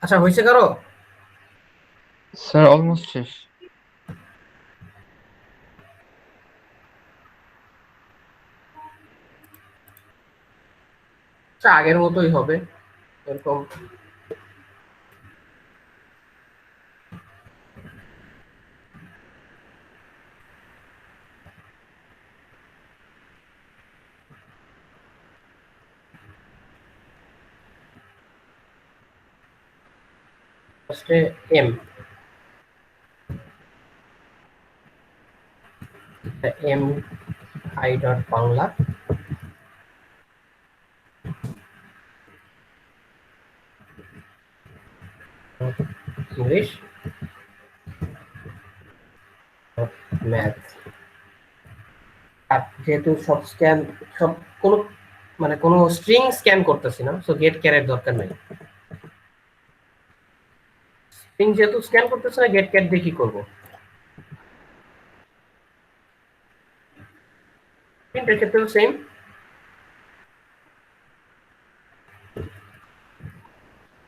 আচ্ছা, হয়েছে কারো? স্যার অলমোস্ট শেষ। আচ্ছা, আগের মতোই হবে এরকম। ফার্স্টে M, M I dot Bangla English math. আর যেহেতু সব স্ক্যান, সব কোনো মানে কোনো স্ট্রিং স্ক্যান করতেছি না, সো গেট ক্যারের দরকার নেই। স্ট্রিং যেহেতু স্ক্যান করতেছে না, গেট ক্যার দিয়ে কি করবো? প্রিন্টের ক্ষেত্রেও সেম।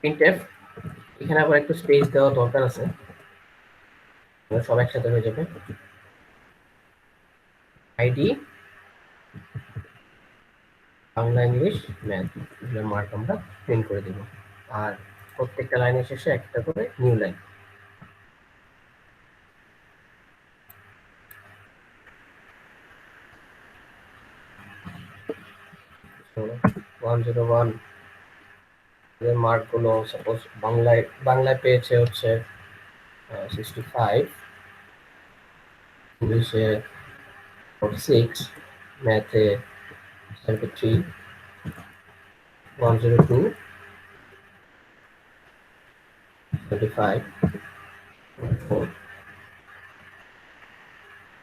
প্রিন্টএফ, এখানে আবার একটু স্পেস দেওয়া দরকার আছে, সব একসাথে হয়ে যাবে। আইডি বাংলা ইংলিশ ম্যাথ, এগুলোর মার্ক আমরা প্রিন্ট করে দেব। আর প্রত্যেকটা লাইনের শেষে একটা করে নিউ লাইন। তো 101 এর মার্ক গুলো সাপোজ বাংলায় পেয়েছে হচ্ছে 65, ইংলিশে 46, ম্যাথে 73, 102, 35, 4,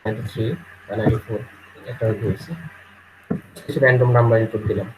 93, 94 একটা দিয়েছি। কিছু র্যান্ডম নাম্বার ইনপুট দিলাম।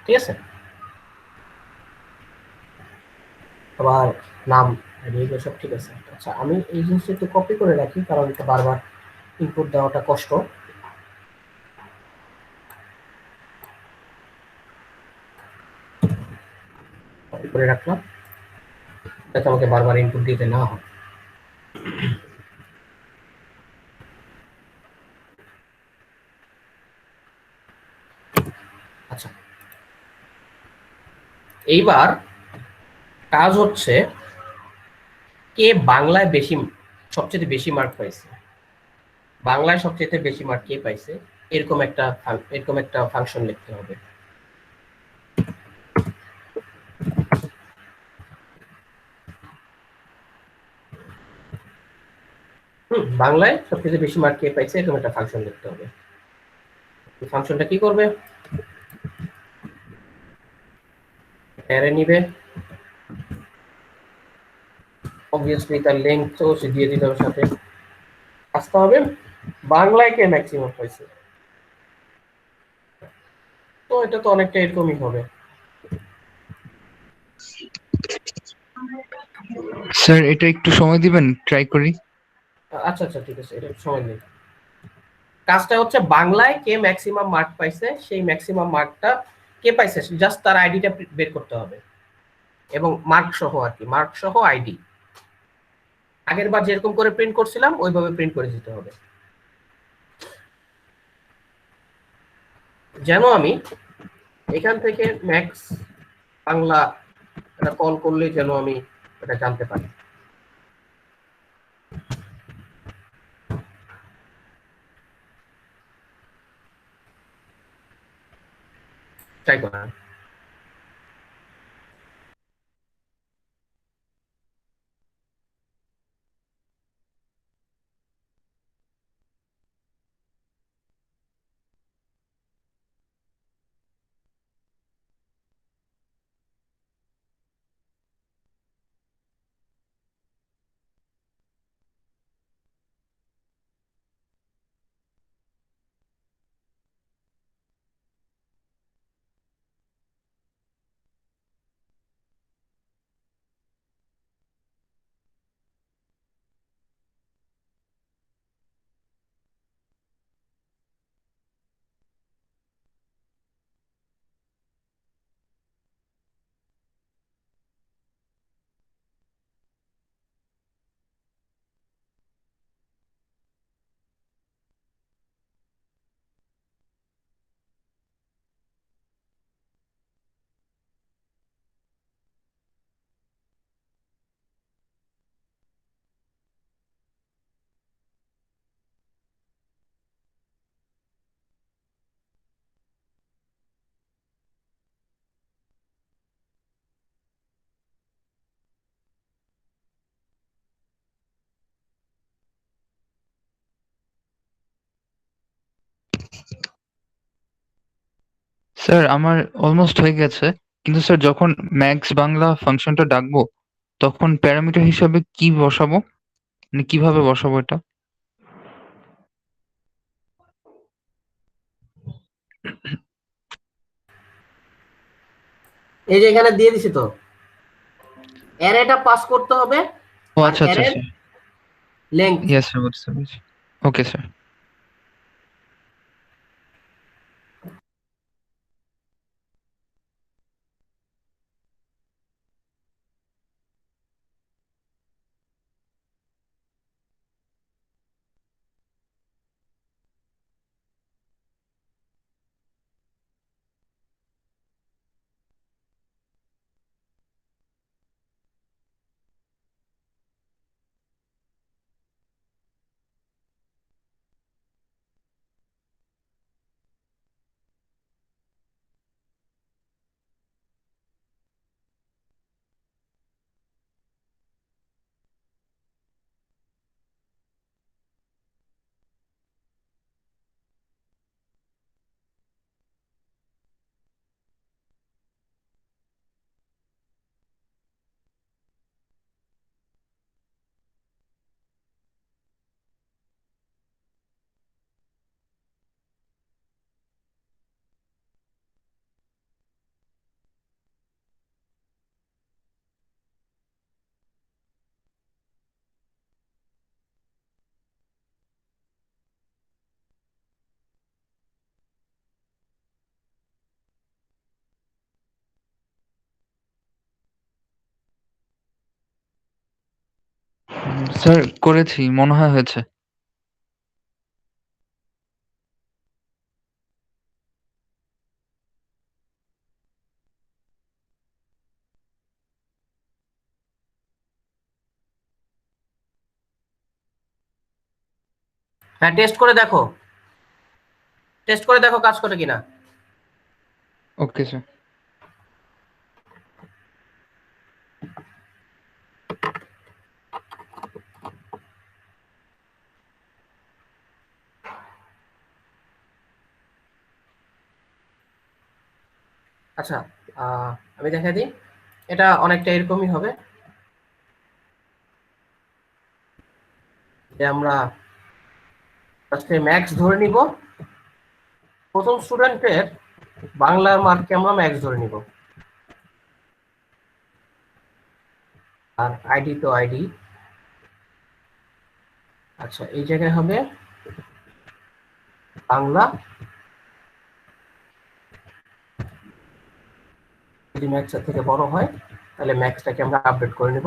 ঠিক আছে, আবার নাম এগুলো সব ঠিক আছে। আচ্ছা, আমি এই জিনিসটা একটু কপি করে রাখি, কারণ এটা বারবার ইনপুট দেওয়াটা কষ্ট। কপি করে রাখলাম যাতে আমাকে বারবার ইনপুট দিতে না হয়। আচ্ছা, এইবার কাজ হচ্ছে কে বাংলায় সবচেয়ে বেশি মার্ক পাইছে। বাংলায় সবচেয়ে বেশি মার্ক কে পাইছে, এরকম একটা ফাংশন লিখতে হবে। বাংলায় সবচেয়ে বেশি মার্ক কে পাইছে, এরকম একটা ফাংশন লিখতে হবে। ফাংশনটা কি করবে? অ্যারে নিবে, অবভিয়াসলি তার লেংথও সে দিয়ে দিতে হবে সাথে। আসতে হবে বাংলায় কে ম্যাক্সিমাম পাইছে। তো এটা তো অনেকটা এরকমই হবে। স্যার এটা একটু সময় দিবেন, ট্রাই করি। আচ্ছা আচ্ছা, ঠিক আছে, এটা সময় নেই। কাজটা হচ্ছে বাংলায় কে ম্যাক্সিমাম মার্ক পাইছে, সেই ম্যাক্সিমাম মার্কটা কে পাইছে জাস্ট তার আইডিটা বের করতে হবে, এবং মার্ক সহ আর কি, মার্ক সহ আইডি। আগের বার যেরকম করে প্রিন্ট করছিলাম ওইভাবে প্রিন্ট করে দিতে হবে। যেন আমি এখান থেকে ম্যাক্স বাংলা এটা কল করলে যেন আমি এটা জানতে পারি। ট্রাই করা। স্যার আমার অলমোস্ট হয়ে গেছে, কিন্তু স্যার যখন ম্যাক্স বাংলা ফাংশনটা ডাকবো তখন প্যারামিটার হিসাবে কি বসাবো, মানে কিভাবে বসাবো এটা? এই যে এখানে দিয়ে দিছি তো, অ্যারেটা পাস করতে হবে ও আর আচ্ছা আচ্ছা অ্যারের স্যার, লেংথ। ইয়েস স্যার, বুঝতে পেরেছি। Okay sir. স্যার করেছি, মনে হয় হয়েছে। হ্যাঁ, টেস্ট করে দেখো কাজ করে কিনা। Okay sir. আচ্ছা, আমি দেখা দিই, এটা অনেকটা এরকমই হবে যে আমরা ফার্স্টে ম্যাক্স ধরে নিব। প্রথম স্টুডেন্টের বাংলার মার্ককে আমরা ম্যাক্স ধরে নিব, আর আইডি তো আইডি। আচ্ছা, এই জায়গায় হবে বাংলা। যদি ম্যাক্সের থেকে বড় হয় তাহলে ম্যাক্সটাকে আমরা আপডেট করে নিব।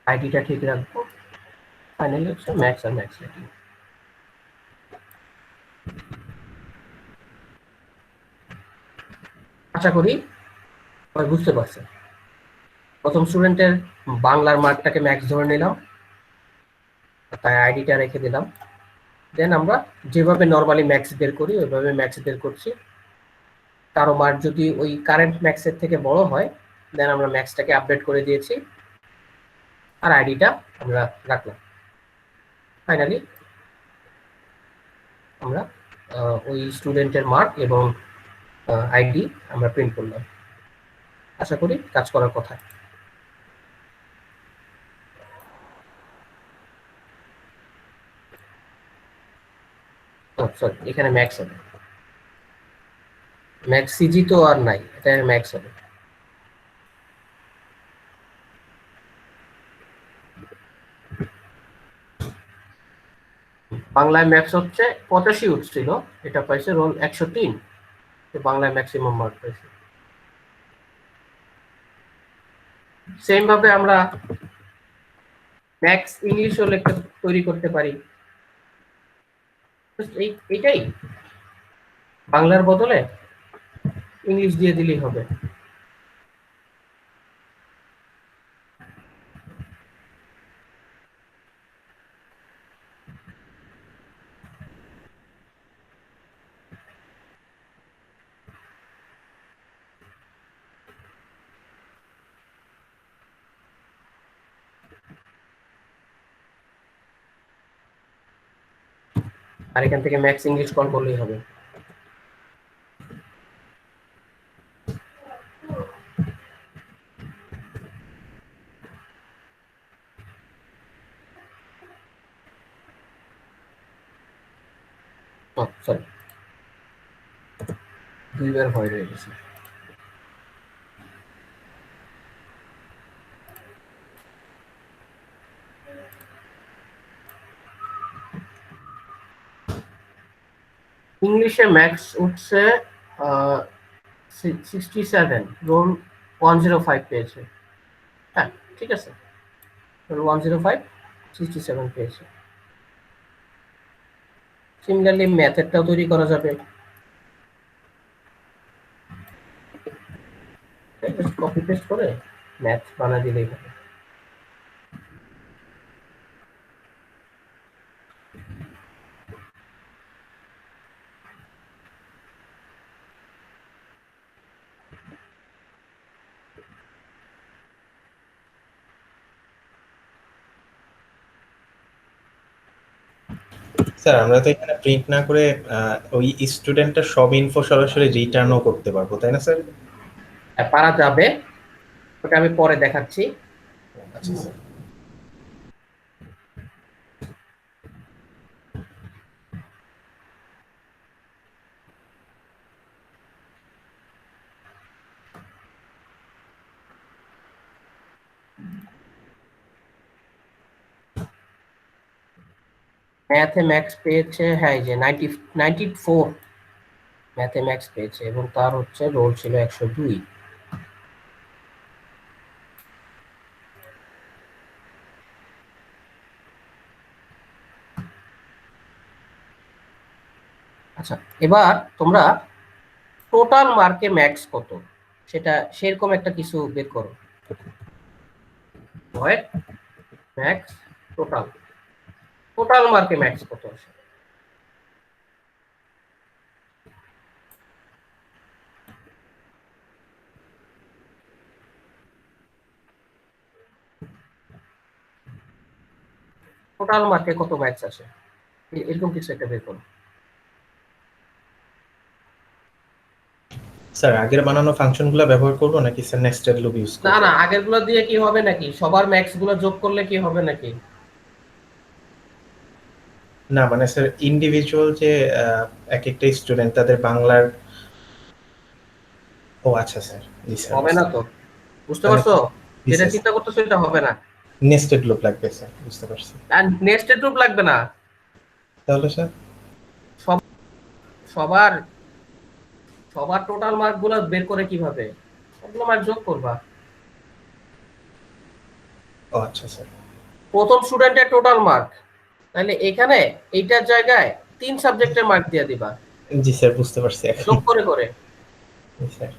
আইডিটা ঠিক রাখবো। ফাইনালি হচ্ছে ম্যাক্স আর ম্যাক্স রাখি। আশা করি সবাই বুঝতে পারছেন। প্রথম স্টুডেন্টের বাংলার মার্কটাকে ম্যাক্স ধরে নিলাম, তাই আইডিটা রেখে দিলাম। দেন আমরা যেভাবে নর্মালি ম্যাক্স বের করি ওইভাবে ম্যাক্স বের করছি। কারো মার্ক যদি ওই কারেন্ট ম্যাক্সের থেকে বড় হয় দেন আমরা ম্যাক্সটাকে আপডেট করে দিয়েছি আর আইডিটা আমরা রাখলাম। ফাইনালি আমরা ওই স্টুডেন্টের মার্ক এবং আইডি আমরা প্রিন্ট করলাম। আশা করি কাজ করার কথা। সরি, এখানে ম্যাক্স হবে, ম্যাক্স সিজি তো আর নাই, এটা ম্যাক্স হবে। বাংলায় ম্যাক্স হচ্ছে 85 উঠছিল, এটা পাইছে রোল 103, বাংলায় ম্যাক্সিমাম মার্ক পাইছে। সেম ভাবে আমরা ম্যাক্স ইংলিশও লেখা তৈরি করতে পারি। এইটাই, বাংলার বদলে ইংলিশ দিয়ে দিলেই হবে। আর এখান থেকে ম্যাক্স ইংলিশ কল করলেই হবে। সরি, 2বার ভয় রয়ে গেছে। ইংলিশে ম্যাক্স উঠছে 67, রোল 105 পেয়েছে। হ্যাঁ, ঠিক আছে, রোল 105, 67 পেয়েছে। সিমিলারলি ম্যাথেরটাও তৈরি করা যাবে, কপি পেস্ট করে ম্যাথ বানা দিলেই হবে। স্যার আমরা তো এখানে প্রিন্ট না করে ওই স্টুডেন্টের সব ইনফো সরাসরি রিটার্নও করতে পারবো, তাই না স্যার? হ্যাঁ, পারা যাবে, ওটা আমি পরে দেখাচ্ছি। আচ্ছা স্যার। ম্যাথে ম্যাক্স পেয়েছে, হ্যাঁ এই যে 94 ম্যাথে ম্যাক্স পেয়েছে, এবং তার হচ্ছে রোল ছিল 102। আচ্ছা, এবার তোমরা টোটাল মার্কে ম্যাক্স কত সেটা সেরকম একটা কিছু বের করো। ভয়েড ম্যাক্স টোটাল, টোটাল মার্কে ম্যাক্স কত আসে? টোটাল মার্কে কত ম্যাক্স আসে, এরকম কিছু একটা বের করো। স্যার আগের বানানো ফাংশনগুলো ব্যবহার করবো নাকি স্যার নেস্টেড লুপ ইউজ না করবো? না, আগের গুলো দিয়ে কি হবে নাকি? সবার ম্যাক্স গুলো যোগ করলে কি হবে নাকি? না মানে স্যার ইন্ডিভিজুয়াল যে এক একটা স্টুডেন্ট তাদের বাংলার। ও আচ্ছা স্যার, জি স্যার হবে না তো, বুঝতে তাহলে পারছো? জি যেটা স্যার, চিন্তা করতেছো এটা হবে না। নেস্টেড লুপ লাগবে স্যার, বুঝতে পারছি। আর নেক্সট গ্রুপ লাগবে না। তাহলে স্যার সব সবার সবার টোটাল মার্ক গুলো বের করে কিভাবে? সবগুলো মার্ক যোগ করবা। ও আচ্ছা স্যার। প্রথম স্টুডেন্টের টোটাল মার্ক, তাহলে এখানে এইটার জায়গায় 3 সাবজেক্টের মার্ক দিয়ে দিবা জি স্যার বুঝতে পারছি এখন। যোগ করে করে। জি স্যার।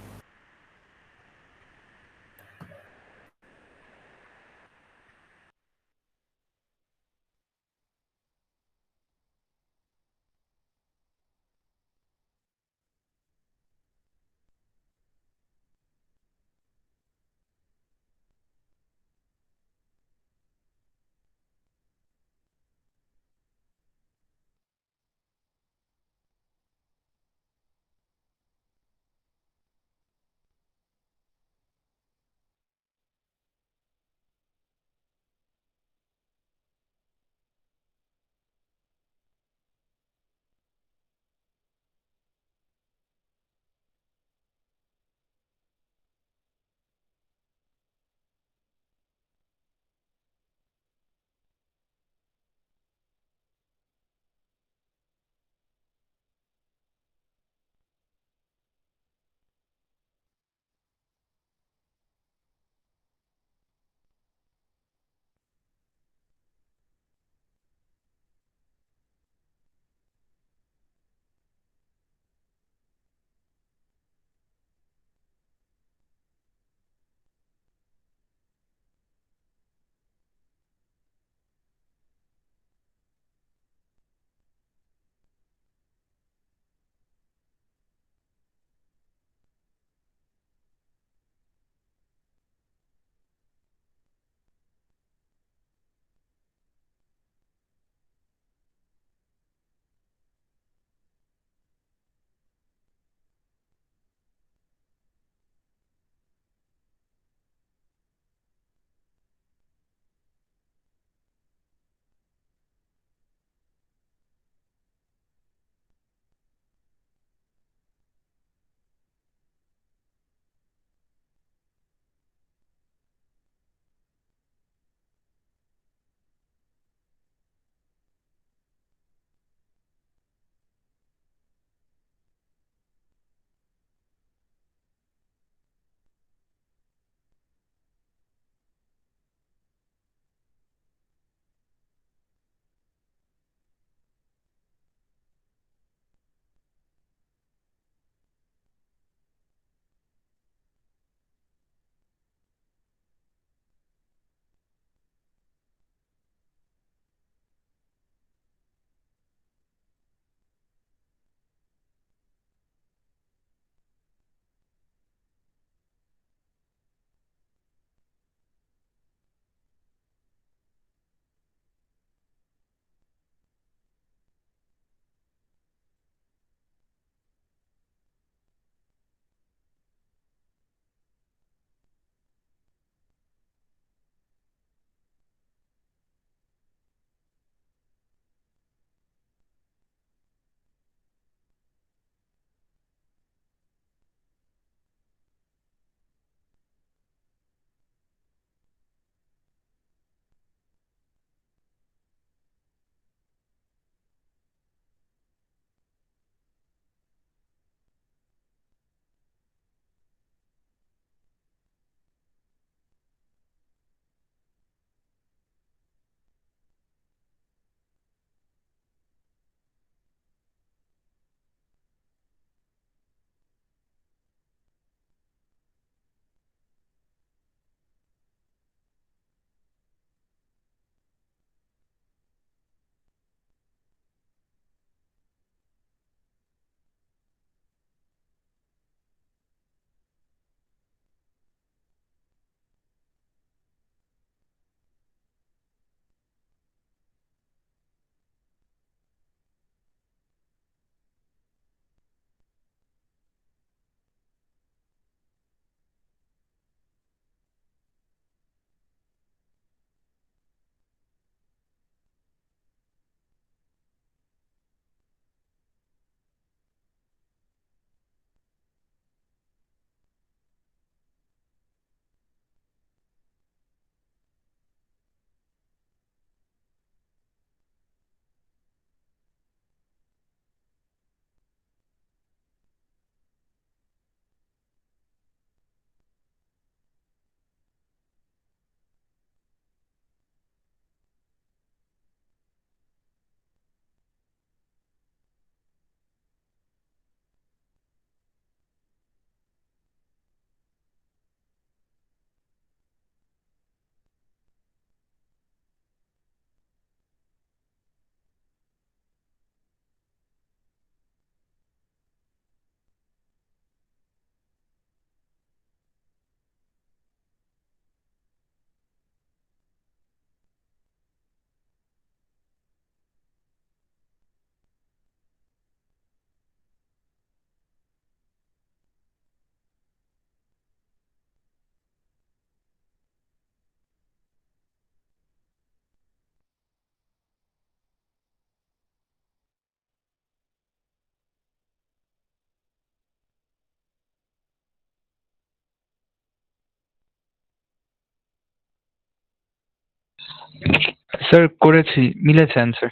স্যার করেছি, মিলেছে অ্যান্সার।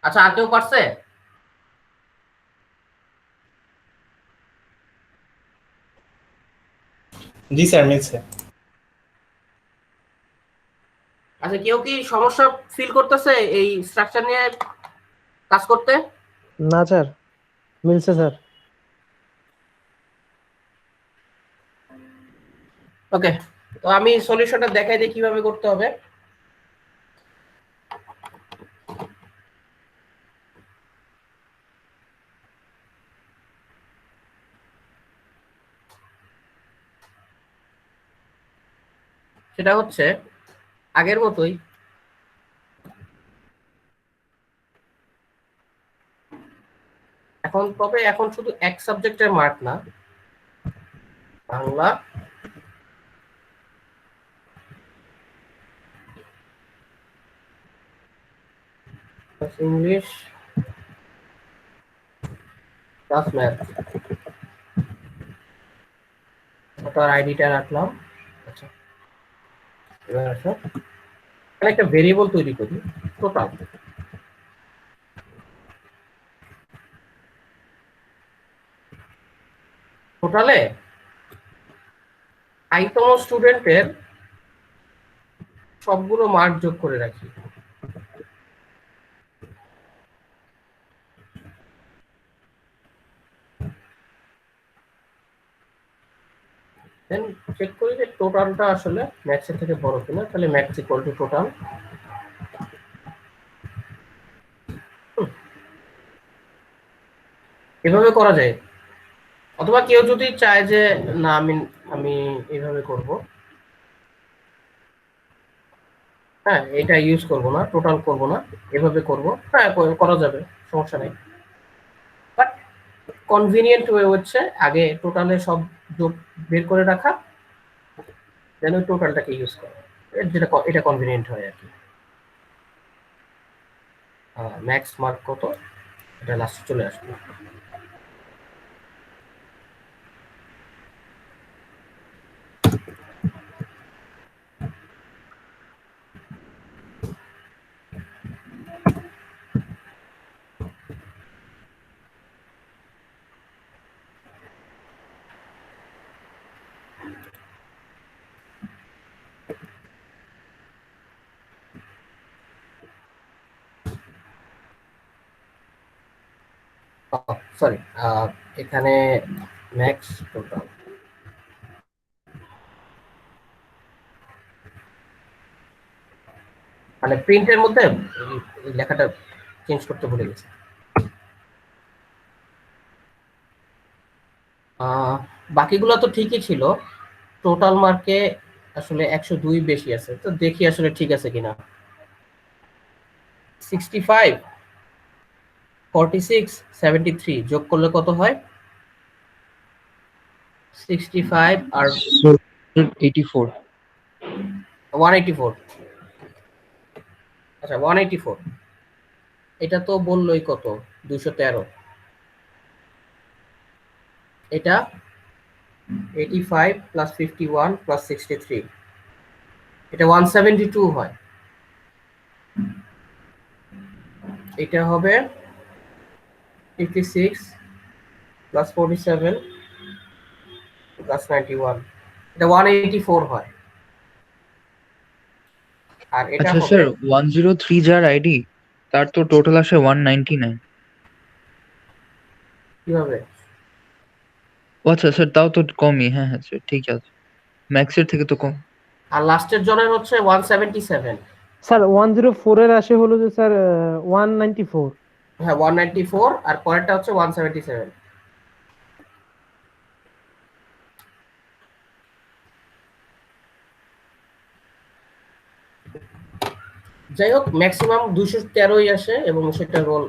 আচ্ছা, আর কেউ পারছে? জি স্যার, মিলছে। আচ্ছা, কেউ কি সমস্যা ফিল করতেছে এই স্ট্রাকচার নিয়ে কাজ করতে? না স্যার, মিলছে স্যার। ওকে, তো আমি সলিউশনটা দেখাই দিই কিভাবে করতে হবে। সেটা হচ্ছে আগের মতোই, এখন শুধু এক সাবজেক্টের মার্ক না, বাংলা, ইংলিশ, প্লাস ম্যাথ। তার আইডিটা রাখলাম। আচ্ছা, এবার আসো, এখানে একটা ভেরিয়েবল তৈরি করি, টোটাল। টোটালে আইতম স্টুডেন্টের সবগুলো মার্ক যোগ করে রাখি। দেন চেক করি যে টোটালটা আসলে ম্যাক্সের থেকে বড় কিনা, তাহলে ম্যাক্স ইকুয়াল টু টোটাল। এভাবে করা যায়। অথবা কেউ যদি চায় যে না আমি আমি এইভাবে করব, হ্যাঁ এটা ইউজ করব না, টোটাল করব না, এভাবে করব, হ্যাঁ করা যাবে, সমস্যা নেই। বাট কনভিনিয়েন্ট ওয়ে হচ্ছে আগে টোটালে সব যোগ বের করে রাখা, দেন ওই টোটালটাকে ইউজ করা, এটা কনভিনিয়েন্ট হয় আর কি। ম্যাক্স মার্ক কত এটা লাস্টে চলে আসবে। সরি, এখানে ম্যাক্স টোটাল, মানে প্রিন্টের মধ্যে এই লেখাটা চেঞ্জ করতে ভুলে গেছি। বাকিগুলো তো ঠিকই ছিল, টোটাল মার্কে আসলে 102 বেশি আছে, তো দেখি আসলে ঠিক আছে কিনা। 65, 46, 73 যোগ করলে কত হয়? 65 আর 84। 184। আচ্ছা 184, এটা তো বললোই কত, 213। এটা 85 প্লাস 51 প্লাস 63, এটা 172 হয়। এটা হবে 56 প্লাস 47 প্লাস 91, এটা 184 হয়। আর এটা আচ্ছা হবে স্যার, 103 যার আইডি তার তো টোটাল আসে 199। কিভাবে? ও আচ্ছা স্যার, তাও তো কমই। হ্যাঁ হ্যাঁ স্যার, ঠিক আছে, ম্যাক্সের থেকে তো কম। আর লাস্টের জনের হচ্ছে 177। স্যার 104 এর আসে হলো যে স্যার 194। হ্যাঁ 194, আর পরেরটা হচ্ছে 177। যাই হোক, ম্যাক্সিমাম 213ই আসে এবং সেটা রোল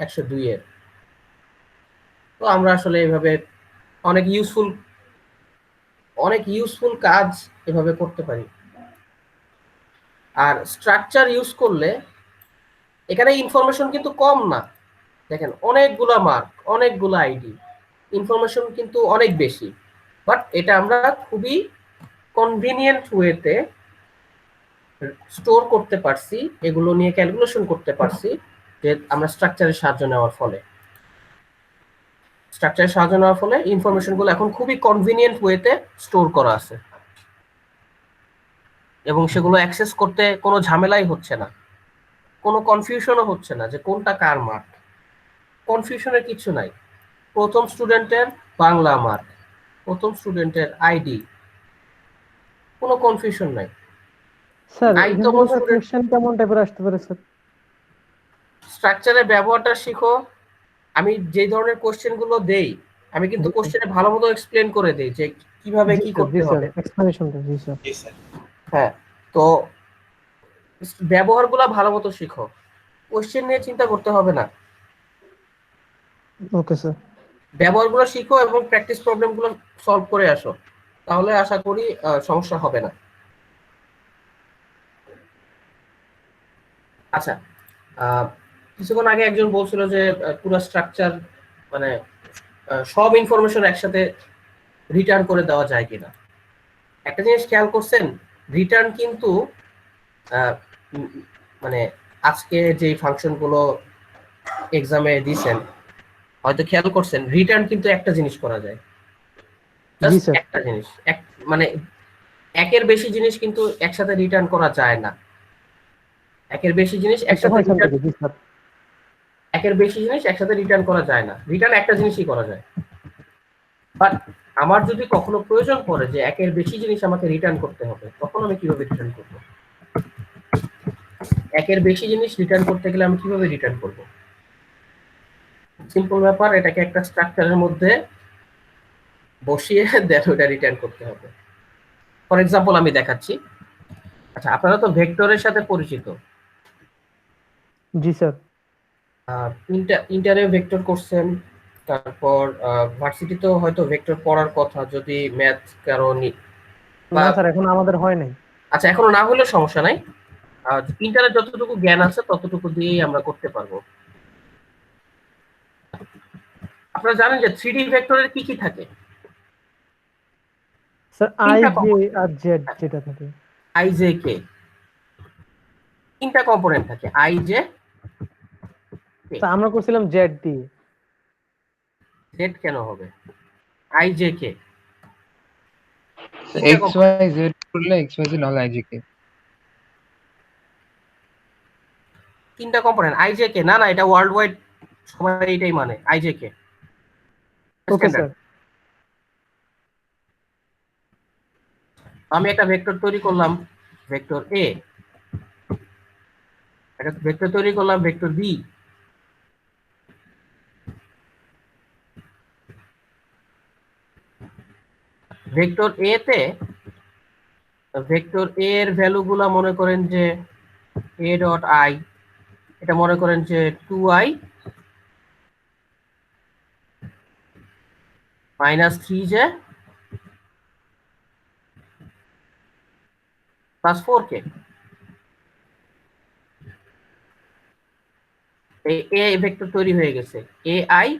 102 এর। তো আমরা আসলে এভাবে অনেক ইউজফুল কাজ এভাবে করতে পারি। আর স্ট্রাকচার ইউজ করলে এখানে ইনফরমেশন কিন্তু কম না, দেখেন অনেকগুলা মার্ক, অনেকগুলা আইডি, ইনফরমেশন কিন্তু অনেক বেশি। বাট এটা আমরা খুবই কনভিনিয়েন্ট ওয়েতে স্টোর করতে পারছি, এগুলো নিয়ে ক্যালকুলেশন করতে পারছি, যে আমরা স্ট্রাকচারের সাহায্য নেওয়ার ফলে ইনফরমেশনগুলো এখন খুবই কনভিনিয়েন্ট ওয়েতে স্টোর করা আছে, এবং সেগুলো অ্যাক্সেস করতে কোনো ঝামেলাই হচ্ছে না, কোনো কনফিউশনও হচ্ছে না যে কোনটা কার মার্ক। কনফিউশনের কিছু নাই। প্রথম স্টুডেন্টের বাংলা মার্ক, প্রথম স্টুডেন্টের আইডি, কোনো কনফিউশন নাই। স্যার আইতম এখান থেকে স্টুডেন্ট কোশ্চেন কেমন টাইপের আসতে পারে স্যার? স্ট্রাকচারের ব্যবহারটা শিখো। আমি যে ধরনের কোশ্চেন গুলো দেই, আমি কিন্তু কোশ্চেনে ভালো মতো এক্সপ্লেন করে দেই যে কিভাবে কি জি করতে স্যার, হবে। এক্সপ্লেনেশনটা জি স্যার। জি স্যার। হ্যাঁ, তো ব্যবহারগুলো ভালো মতো শিখো, কোশ্চেন নিয়ে চিন্তা করতে হবে না। Okay sir. ব্যবহারগুলো শিখো এবং প্র্যাকটিস প্রবলেমগুলো সলভ করে আসো, তাহলে আশা করি সমস্যা হবে না। আচ্ছা, কিছুক্ষণ আগে একজন বলছিল যে পুরো স্ট্রাকচার মানে সব ইনফরমেশন একসাথে রিটার্ন করে দেওয়া যায় কিনা। একটা জিনিস খেয়াল করছেন, রিটার্ন কিন্তু মানে আজকে যে ফাংশনগুলো এক্সামে দিয়েছেন হয়তো খেয়াল করছেন, রিটার্ন কিন্তু একটা জিনিস করা যায়, জি জাস্ট স্যার। একটা জিনিস, মানে একের বেশি জিনিস কিন্তু একসাথে রিটার্ন করা যায় না। একের বেশি জিনিস একসাথে ফাংশন থেকে জি স্যার। রিটার্ন করা যায় না, রিটার্ন একটা জিনিসই করা যায়। বাট আমার যদি কখনো প্রয়োজন পড়ে যে একের বেশি জিনিস আমাকে রিটার্ন করতে হবে, তখন আমি কিভাবে রিটার্ন করব? একের বেশি জিনিস রিটার্ন করতে গেলে আমি কিভাবে রিটার্ন করব? সিম্পল ব্যাপার, এটাকে একটা স্ট্রাকচারের মধ্যে বসিয়ে দেন ওটা রিটার্ন করতে হবে। ফর এক্সাম্পল আমি দেখাচ্ছি। আচ্ছা, আপনারা তো ভেক্টরের সাথে পরিচিত। জি স্যার। ইন্টারে ভেক্টর করছেন, তারপর ভার্সিটিতেও হয়তো ভেক্টর পড়ার কথা যদি ম্যাথ কারো না স্যার, এখন আমাদের হয় নাই। আচ্ছা, এখনো না হলেও সমস্যা নাই, ইন্টারে যতটুকু জ্ঞান আছে ততটুকু দিয়েই আমরা করতে পারবো। আপনারা জানেন যে 3D ভেক্টরের কি কি থাকে? স্যার আই জে আর জেড যেটা থাকে, আই জে কে, তিনটা কম্পোনেন্ট থাকে, আই জে তা আমরা করছিলাম জেড দিয়ে। জেড কেন হবে? I J K X Y Z করলে এক্স ওয়াই জেড নাহলে আইজেকে। তিনটা কম্পোনেন্ট আই জে কে, না না, এটা ওয়ার্ল্ড ওয়াইড সবাই এটাই মানে I J K. Okay sir. আমি একটা ভেক্টর তৈরি করলাম, ভেক্টর এ, একটা ভেক্টর তৈরি করলাম ভেক্টর বি, ভেক্টর এ তে ভেক্টর এ এর ভ্যালু গুলা মনে করেন যে এ ডট আই, এটা মনে করেন যে 2i minus 3j plus 4k। এই এ ভেক্টর তৈরি হয়ে গেছে, ai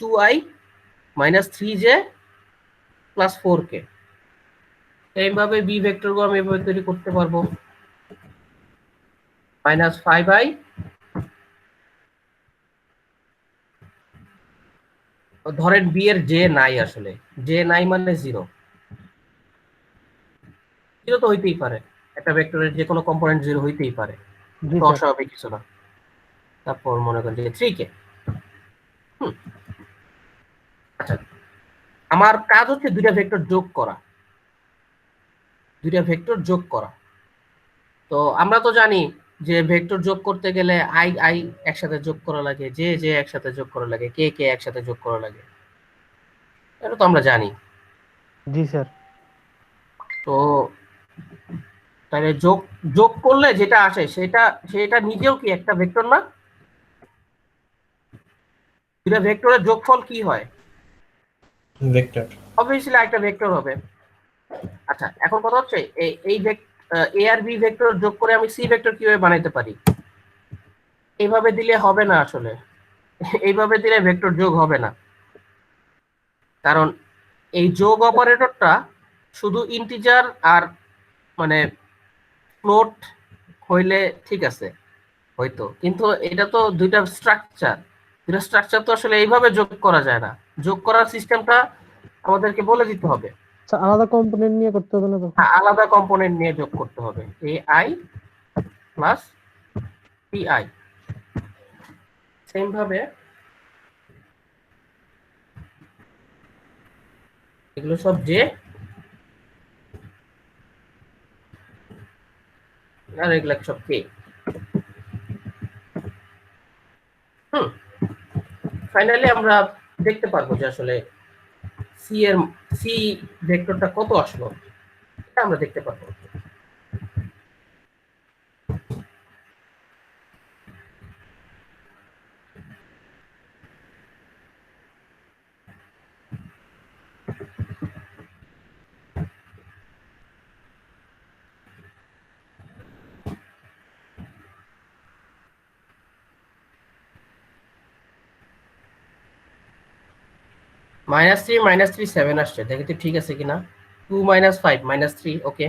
2i minus 3j plus 4k। এইভাবে বি ভেক্টর গুলো আমি এভাবে তৈরি করতে পারবো, মাইনাস 5i ধরেন বি এর জে নাই, আসলে জে নাই মানে 0 তো হইতেই পারে, একটা ভেক্টরের যে কোনো কম্পোনেন্ট 0 হইতেই পারে, জি তো স্যার। অস্বাভাবিক কিছু না। তারপর মনে করেন যে 3k। আচ্ছা, আমার কাজ হচ্ছে দুইটা ভেক্টর যোগ করা। তো আমরা তো জানি যে ভেক্টর যোগ করতে গেলে আই আই একসাথে যোগ করা লাগে, জে জে একসাথে যোগ করা লাগে, কে কে একসাথে যোগ করা লাগে, এটা তো আমরা জানি। জি স্যার। তো তাহলে যোগ যোগ করলে যেটা আসে সেটা নিজেও কি একটা ভেক্টর না? দুইটা ভেক্টরের যোগফল কি হয়? ভেক্টর। অবভিয়াসলি একটা ভেক্টর হবে। আচ্ছা, এখন কথা হচ্ছে এই এ আর বি ভেক্টর যোগ করে আমি সি ভেক্টর কিভাবে বানাইতে পারি? এইভাবে দিলে হবে না, আসলে এইভাবে দিলে ভেক্টর যোগ হবে না, কারণ এই যোগ অপারেটরটা শুধু ইন্টিজার আর মানে ফ্লোট হইলে ঠিক আছে হয়তো, কিন্তু এটা তো দুইটা স্ট্রাকচার তো আসলে এইভাবে যোগ করা যায় না। যোগ করার সিস্টেমটা আমাদেরকে বলে দিতে হবে, আচ্ছা, আলাদা কম্পোনেন্ট নিয়ে করতে হবে না তখন? আলাদা কম্পোনেন্ট নিয়ে যোগ করতে হবে, AI প্লাস PI। সেম ভাবে এগুলো সব যে, আর এগুলো সব কে। ফাইনালি আমরা দেখতে পারবো যে আসলে সি ভেক্টরটা কত আসলো, এটা আমরা দেখতে পারবো। -3 7 আসছে, দেখি তো ঠিক আছে কিনা। 2 - 5 -3, ওকে।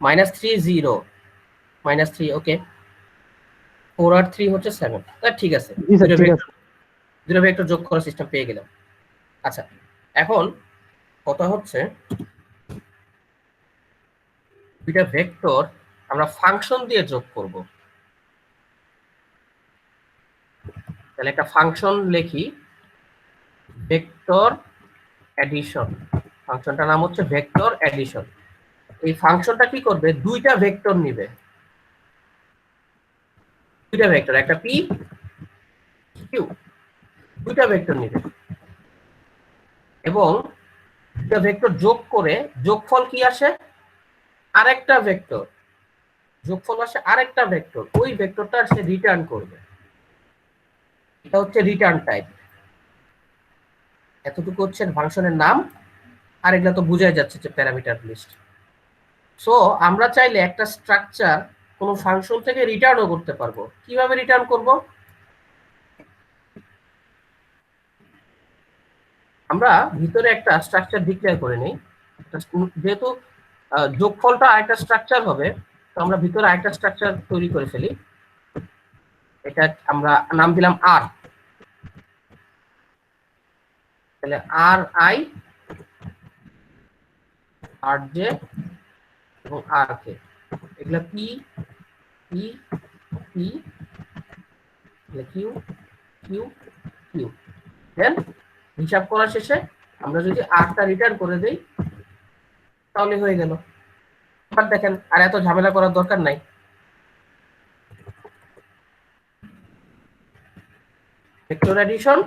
-3 0 -3, ওকে। 4 আর 3 হচ্ছে 7, ঠিক আছে। জি স্যার, ঠিক আছে। দুটো ভেক্টর যোগ করার সিস্টেম পেয়ে গেলাম। আচ্ছা, এখন কথা হচ্ছে দুইটা ভেক্টর আমরা ফাংশন দিয়ে যোগ করব। তাহলে একটা ফাংশন লিখি, ভেক্টর অ্যাডিশন। ফাংশনটার নাম হচ্ছে ভেক্টর অ্যাডিশন। এই ফাংশনটা কি করবে, দুইটা ভেক্টর নিবে, দুইটা ভেক্টর, একটা পি কিউ, দুইটা ভেক্টর নিবে এবং দুইটা ভেক্টর যোগ করে যোগফল কি আসে, আরেকটা ভেক্টর। যোগফল আসে আরেকটা ভেক্টর, ওই ভেক্টরটা সে রিটার্ন করবে। এটা হচ্ছে রিটার্ন টাইপ। এতটুকু হচ্ছে ফাংশনের নাম, আর এগুলা তো বোঝাই যাচ্ছে যে প্যারামিটার লিস্ট। সো আমরা চাইলে একটা স্ট্রাকচার কোনো ফাংশন থেকে রিটার্নও করতে পারবো। কিভাবে রিটার্ন করব, আমরা ভিতরে একটা স্ট্রাকচার ডিক্লেয়ার করে নেই। যেহেতু যোগফলটা আরেকটা স্ট্রাকচার হবে, তো আমরা ভিতরে আরেকটা স্ট্রাকচার তৈরি করে ফেলি। এটা আমরা নাম দিলাম আর। তাহলে RI, RJ এবং RK, এগুলা P P P, Q Q Q। দেন হিসাব করা শেষে আমরা যদি আরটা রিটার্ন করে দেই তাহলে হয়ে গেল। এবার দেখেন আর এত ঝামেলা করার দরকার নাই। ভেক্টর অ্যাডিশন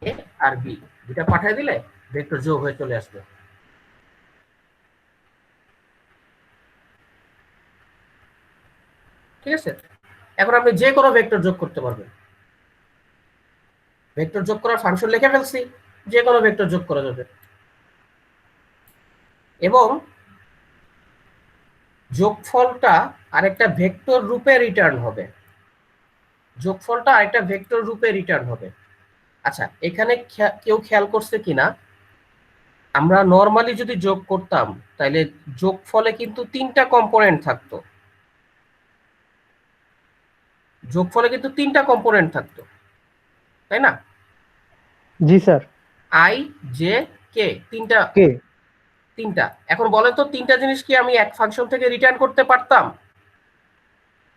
এ আর বি দুটা পাঠিয়ে দিলে ভেক্টর যোগ হয়ে চলে আসবে। ঠিক আছে, এখন আপনি যে কোনো ভেক্টর যোগ করতে পারবেন। ভেক্টর যোগ করার ফাংশন লিখে ফেলছি, যে কোনো ভেক্টর যোগ করা যাবে এবং যোগফলটা আরেকটা ভেক্টর রূপে রিটার্ন হবে। যোগফলটা আরেকটা ভেক্টর রূপে রিটার্ন হবে। আচ্ছা, এখানে কেউ খেয়াল করছে কিনা, আমরা নরমালি যদি যোগ করতাম তাহলে যোগফলে কিন্তু তিনটা কম্পোনেন্ট থাকতো। যোগফলে কিন্তু তিনটা কম্পোনেন্ট থাকতো, তাই না? জি স্যার। আই জে কে, তিনটা। কে? তিনটা। এখন বলেন তো তিনটা জিনিস কি আমি এক ফাংশন থেকে রিটার্ন করতে পারতাম?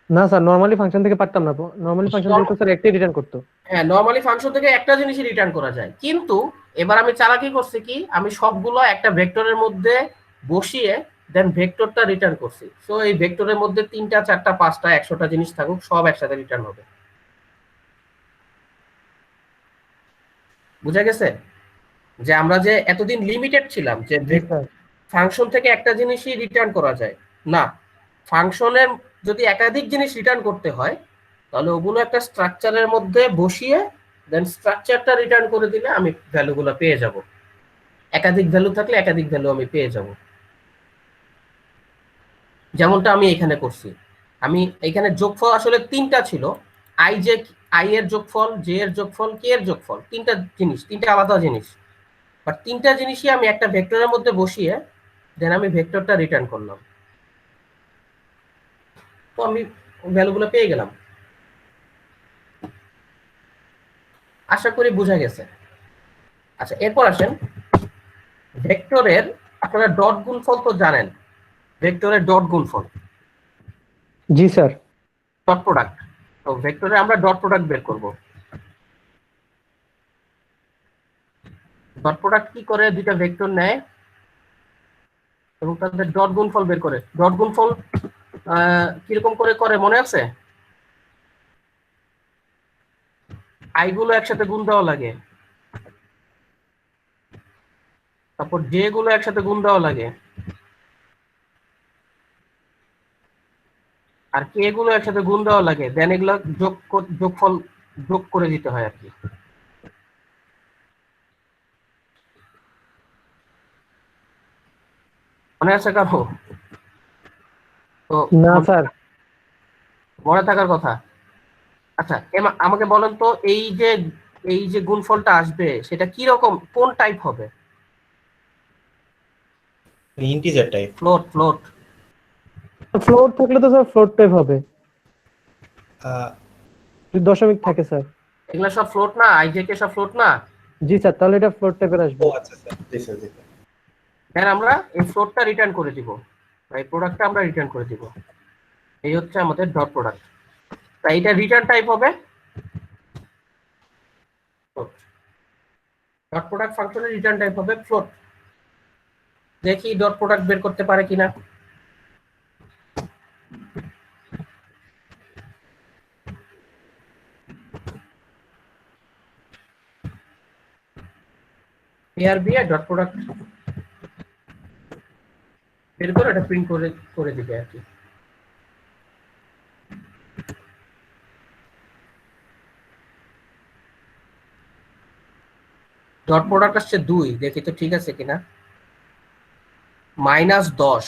না স্যার, নরমালি ফাংশন থেকে পারতাম না। নরমালি ফাংশন থেকে তো স্যার একটাই রিটার্ন করতো। হ্যাঁ, নরমালি ফাংশন থেকে একটা জিনিসই রিটার্ন করা যায়, কিন্তু এবার আমি চালাকি করছি কি, আমি সবগুলো একটা ভেক্টরের মধ্যে বসিয়ে দেন ভেক্টরটা রিটার্ন করছি। সো এই ভেক্টরের মধ্যে 3টা 4টা 5টা 100টা জিনিস থাকুক, সব একসাথে রিটার্ন হবে। বুঝা গেছে যে আমরা যে এতদিন লিমিটেড ছিলাম যে জি স্যার। ফাংশন থেকে একটা জিনিসই রিটার্ন করা যায় না, ফাংশনের যদি একাধিক জিনিস রিটার্ন করতে হয় তাহলে ওগুলো একটা স্ট্রাকচারের মধ্যে বসিয়ে দেন স্ট্রাকচারটা রিটার্ন করে দিলে আমি ভ্যালুগুলো পেয়ে যাব। একাধিক ভ্যালু থাকলে একাধিক ভ্যালু আমি পেয়ে যাব, যেমনটা আমি এখানে করছি। আমি এখানে যোগফল আসলে তিনটা ছিল, আই এর যোগফল, জে এর যোগফল, কে এর যোগফল, তিনটা জিনিস, তিনটা আলাদা জিনিস। বাট তিনটা জিনিসই আমি একটা ভেক্টরের মধ্যে বসিয়ে দেন আমি ভেক্টরটা রিটার্ন করলাম, তো আমি ভ্যালুগুলো পেয়ে গেলাম। আশা করি বোঝা গেছে। আচ্ছা, এরপর আসেন ভেক্টরের, আপনারা ডট গুণফল তো জানেন, ভেক্টরের ডট গুণফল, জি স্যার। Dot product. তো ভেক্টরে আমরা ডট প্রোডাক্ট বের করব। ডট প্রোডাক্ট কি করে, দুইটা ভেক্টর নেয় এবং তাদের ডট গুণফল বের করে। ডট গুণফল কিরকম করে করে মনে আছে? আই গুলো একসাথে গুণ দেওয়া লাগে, তারপর জে গুলো একসাথে গুণ দেওয়া লাগে, আর কে গুলো একসাথে গুণ দেওয়া লাগে, দেন এগুলো যোগফল যোগ করে দিতে হয় আর কি। মনে আছে কারো? তো না স্যার। মনে থাকার কথা। আচ্ছা, আমাকে বলেন তো, এই যে গুণফলটা আসবে সেটা কি রকম, কোন টাইপ হবে? Integer type. Float, float. Float থাকলে তো স্যার ফ্লোট টাইপ হবে, যদি দশমিক থাকে স্যার। এগুলা সব ফ্লোট না? আইজেকে সব ফ্লোট না? জি স্যার, তাহলে এটা ফ্লোট টাইপের আসবে। ও আচ্ছা স্যার, জি স্যার, জি স্যার। দেন আমরা এই ফ্লোটটা রিটার্ন করে দিব, এই প্রোডাক্টটা আমরা রিটার্ন করে দিব। এই হচ্ছে আমাদের ডট প্রোডাক্ট। তাই এটা রিটার্ন টাইপ হবে ফ্লোট। ডট প্রোডাক্ট ফাংশনের রিটার্ন টাইপ হবে ফ্লোট। দেখি ডট প্রোডাক্ট বের করতে পারে কিনা। এআর বি ডট প্রোডাক্ট বের করে এটা প্রিন্ট করে করে দিবে আর কি। ডট প্রোডাক্ট আসছে 2, দেখি তো ঠিক আছে কিনা। -10,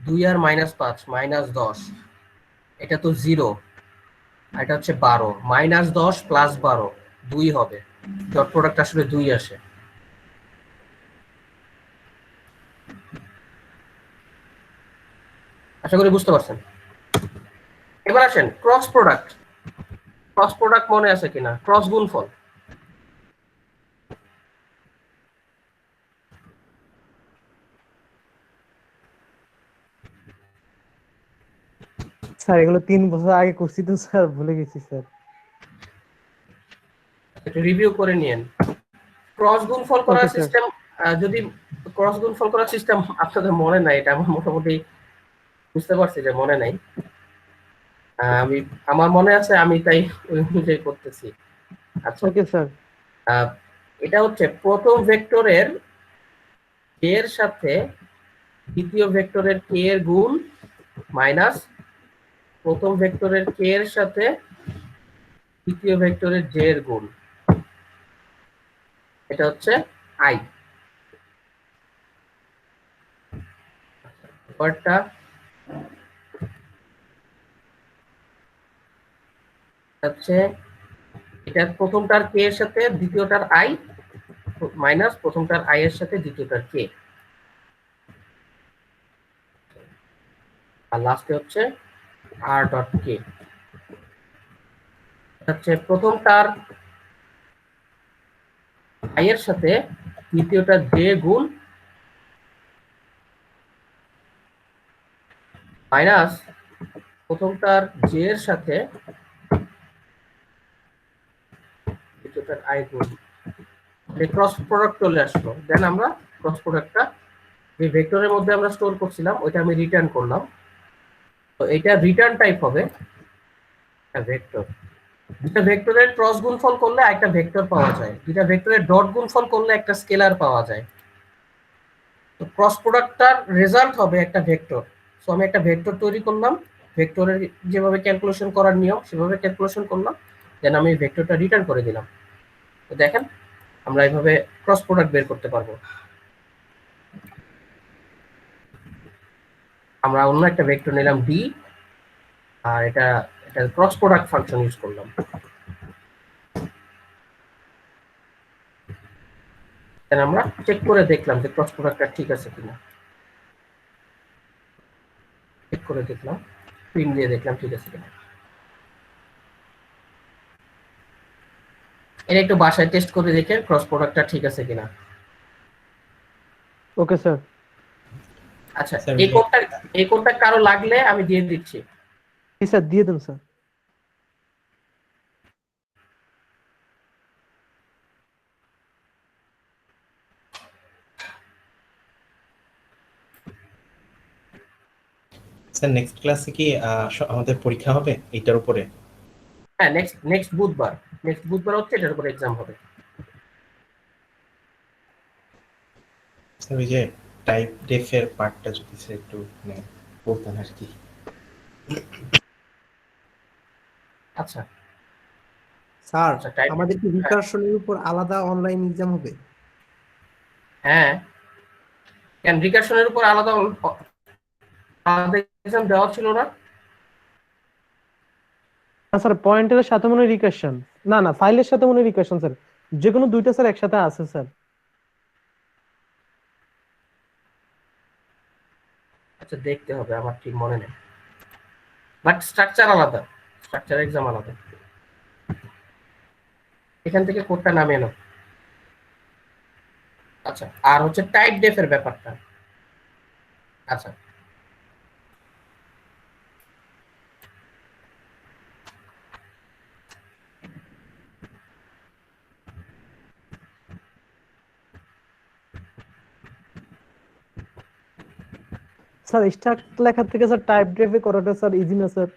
2 আর -5, -10, এটা তো 0, এটা হচ্ছে 12, -10 + 12 2 হবে। ডট প্রোডাক্ট আসলে 2 আসে। আশা করি বুঝতে পারছেন। এবার আসেন ক্রস প্রোডাক্ট। ক্রস প্রোডাক্ট মনে আছে কিনা? ক্রস গুণফল। স্যার এগুলো 3 বছর আগে করছি তো স্যার, ভুলে গেছি স্যার। একটু রিভিউ করে নিয়েন। ক্রস গুণফল করার ওকে স্যার। সিস্টেম, যদি ক্রস গুণফল করার সিস্টেম আপনাদের মনে নাই, এটা আমার মোটামুটি বুঝতে পারছি যে মনে নাই। আমার মনে আছে, আমি তাই ওই অনুযায়ী করতেছি। আচ্ছা, ওকে স্যার। এটা হচ্ছে প্রথম ভেক্টরের কে এর সাথে দ্বিতীয় ভেক্টরের কে এর গুণ মাইনাস প্রথম ভেক্টরের কে এর সাথে দ্বিতীয় ভেক্টরের জে এর গুণ। এটা হচ্ছে আই। পরেরটা হচ্ছে এটা প্রথমটার কে এর সাথে দ্বিতীয়টার আই মাইনাস প্রথমটার আই এর সাথে দ্বিতীয়টার কে, আর লাস্টে হচ্ছে আর ডট কে। হচ্ছে প্রথমটার আই এর সাথে দ্বিতীয়টার জে গুণ মাইনাস প্রথমটার জে এর সাথে দ্বিতীয়টার আই গুণ। ক্রস প্রোডাক্ট চলে আসলো। দেন আমরা ক্রস প্রোডাক্টটা যে ভেক্টরের মধ্যে আমরা স্টোর করছিলাম ওইটা আমি রিটার্ন করলাম। তো এটা রিটার্ন টাইপ হবে একটা ভেক্টর। দুটা ভেক্টরের ক্রস গুণফল করলে একটা ভেক্টর পাওয়া যায়, দুটা ভেক্টরের ডট গুণফল করলে একটা স্কেলার পাওয়া যায়। তো ক্রস প্রোডাক্টটার রেজাল্ট হবে একটা ভেক্টর। সো আমি একটা ভেক্টর তৈরি করলাম, ভেক্টরের যেভাবে ক্যালকুলেশন করার নিয়ম সেভাবে ক্যালকুলেশন করলাম, দেন আমি ভেক্টরটা রিটার্ন করে দিলাম। তো দেখেন আমরা এইভাবে ক্রস প্রোডাক্ট বের করতে পারবো। আমরা অন্য একটা ভেক্টর নিলাম ডি, আর এটা ক্রস প্রোডাক্ট ফাংশন ইউজ করলাম। দেন আমরা চেক করে দেখলাম যে ক্রস প্রোডাক্টটা ঠিক আছে কিনা। করে দেখলাম, প্রিন্ট দিয়ে দেখলাম ঠিক আছে কিনা। এটা একটু বাসায় টেস্ট করে দেখে ক্রস প্রোডাক্টটা ঠিক আছে কিনা। Okay sir. আচ্ছা, স্যার এই কোডটা কারো লাগলে আমি দিয়ে দিচ্ছি। জি স্যার, দিয়ে দেন স্যার। স্যার নেক্সট ক্লাসে কি আমাদের পরীক্ষা হবে এটার উপরে? হ্যাঁ, নেক্সট বুধবার হচ্ছে এটার উপর এক্সাম হবে। স্যার ওই যে টাইপ ডেফের পার্টটা যদি স্যার একটু বলতেন আর কি। আচ্ছা স্যার আচ্ছা, টাইপ আমাদের কি রিকারশনের উপর আলাদা অনলাইন এক্সাম হবে? হ্যাঁ, কেন রিকারশনের উপর আলাদা এক্সাম দেওয়া ছিল না? না স্যার, পয়েন্টের সাথে মনে হয় রিকারশন, না ফাইলের সাথে মনে হয় রিকারশন স্যার, যে কোনো দুইটা স্যার একসাথে আছে স্যার। আচ্ছা, দেখতে হবে, আমার ঠিক মনে নেই, বাট স্ট্রাকচার আলাদা, স্ট্রাকচার এক্সাম আলাদা। এখান থেকে কোডটা নামিয়ে নাও। আচ্ছা, আর হচ্ছে টাইপ ডেফের ব্যাপারটা। আচ্ছা, স্যার স্ট্রাক্ট লেখার থেকে স্যার টাইপ ড্রাইভে করাটা স্যার ইজি না স্যার?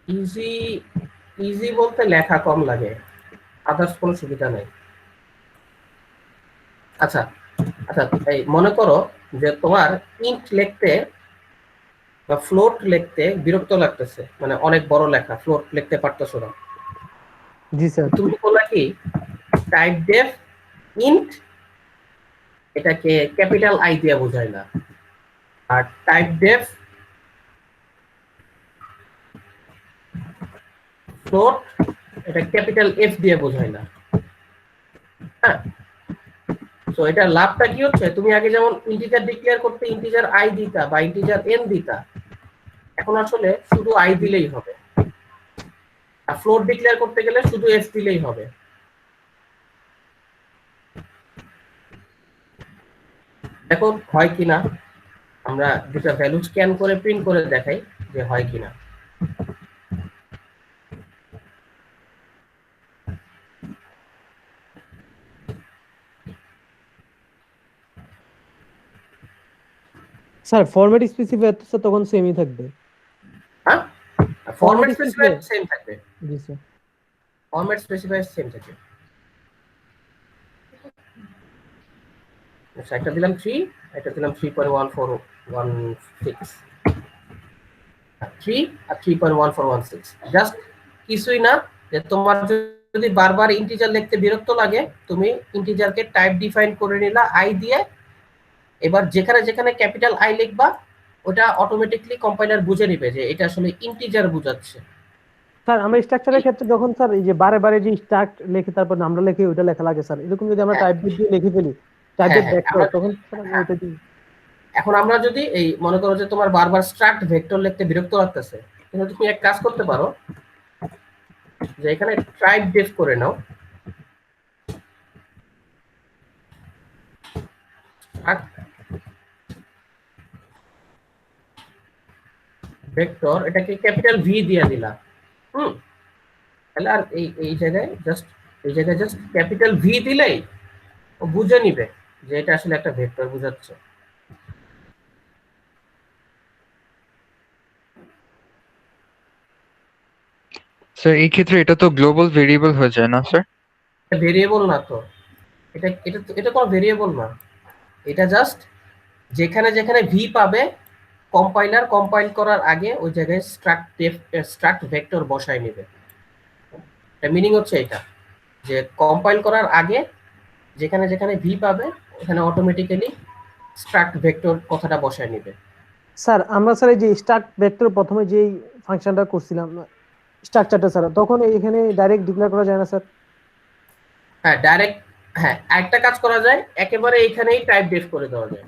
ইজি ইজি বলতে লেখা কম লাগে, আদার্স কোনো সুবিধা নেই। আচ্ছা আচ্ছা, এই মনে করো যে তোমার ইন্ট লিখতে বা ফ্লোট লিখতে বিরক্ত লাগতেছে, মানে অনেক বড় লেখা, ফ্লোট লিখতে পারতেছো না। জি স্যার। তুমি বললা কি টাইপ ডেফ ইন্ট, এটাকে ক্যাপিটাল আই দিয়ে বোঝায় না, আর টাইপ ডেফ ফ্লোট এটা ক্যাপিটাল এফ দিয়ে বোঝায় না। হ্যাঁ, তো এটা লাভটা কি হচ্ছে, তুমি আগে যেমন ইন্টিজার ডিক্লেয়ার করতে ইন্টিজার আই দিতা বা ইন্টিজার এন দিতা, এখন আসলে শুধু আই দিলেই হবে, আর ফ্লোট ডিক্লেয়ার করতে গেলে শুধু এফ দিলেই হবে। দেখো হয় কিনা, আমরা দুটা ভ্যালু স্ক্যান করে প্রিন্ট করে দেখাই যে হয় কিনা। স্যার ফরম্যাট স্পেসিফায়ার তো স্যার তখন সেমই থাকবে। হ্যাঁ, ফরম্যাট স্পেসিফায়ার সেম থাকবে। জি স্যার। ফরম্যাট স্পেসিফায়ার সেম থাকবে। আচ্ছা, একটা দিলাম 3, একটা দিলাম 3.1416, 3 আর 3.1416। জাস্ট কিছুই না, যে তোমার যদি বারবার ইন্টিজার লিখতে বিরক্ত লাগে, তুমি ইন্টিজারকে টাইপ ডিফাইন করে নিলা আই দিয়ে, এবার যেখানে যেখানে ক্যাপিটাল আই লিখবা ওটা অটোমেটিকলি কম্পাইলার বুঝে নিবে যে এটা আসলে ইন্টিজার বোঝাচ্ছে। স্যার আমরা স্ট্রাকচারের ক্ষেত্রে যখন স্যার এই যে বারে বারে যে স্ট্রাক্ট লিখে তারপর আমরা লিখে ওটা লেখা লাগে স্যার, এরকম যদি আমরা হ্যাঁ। টাইপ দিয়ে লিখে ফেলি টাইপ হ্যাঁ, ভেক্টর, আমরা- তখন স্যার আমরা ওটা দিই। এখন আমরা যদি এই মনে করো যে তোমার বারবার স্ট্রাক্ট ভেক্টর লিখতে বিরক্ত লাগতেছে, কিন্তু তুমি এক কাজ করতে পারো যে এখানে টাইপ ডেফ করে নাও, ভেক্টর এটাকে ক্যাপিটাল ভি দিয়ে দিলা। তাহলে আর এই জায়গায় জাস্ট ক্যাপিটাল ভি দিলেই ও বুঝে নিবে যে এটা আসলে একটা ভেক্টর বোঝাচ্ছে। স্যার এই ক্ষেত্রে এটা তো গ্লোবাল ভেরিয়েবল হয়ে যায় না স্যার? ভেরিয়েবল না তো, এটা কোনো ভেরিয়েবল না, এটা জাস্ট যেখানে যেখানে ভি পাবে কম্পাইলার কম্পাইল করার আগে ওই জায়গায় স্ট্রাক্ট ভেক্টর বসায় নেবে। মিনিং হচ্ছে এটা, যে কম্পাইল করার আগে যেখানে যেখানে ভি পাবে ওখানে অটোমেটিক্যালি স্ট্রাক্ট ভেক্টর কথাটা বসায় নেবে। স্যার আমরা স্যার এই যে স্ট্রাক্ট ভেক্টর প্রথমে যেই ফাংশনটা করছিলাম স্ট্রাকচারটা স্যার, তখন এখানে ডাইরেক্ট ডিক্লেয়ার করা যায় না স্যার? হ্যাঁ, ডাইরেক্ট হ্যাঁ, একটা কাজ করা যায়, একেবারে এখানেই টাইপ ডেফ করে দেওয়া যায়,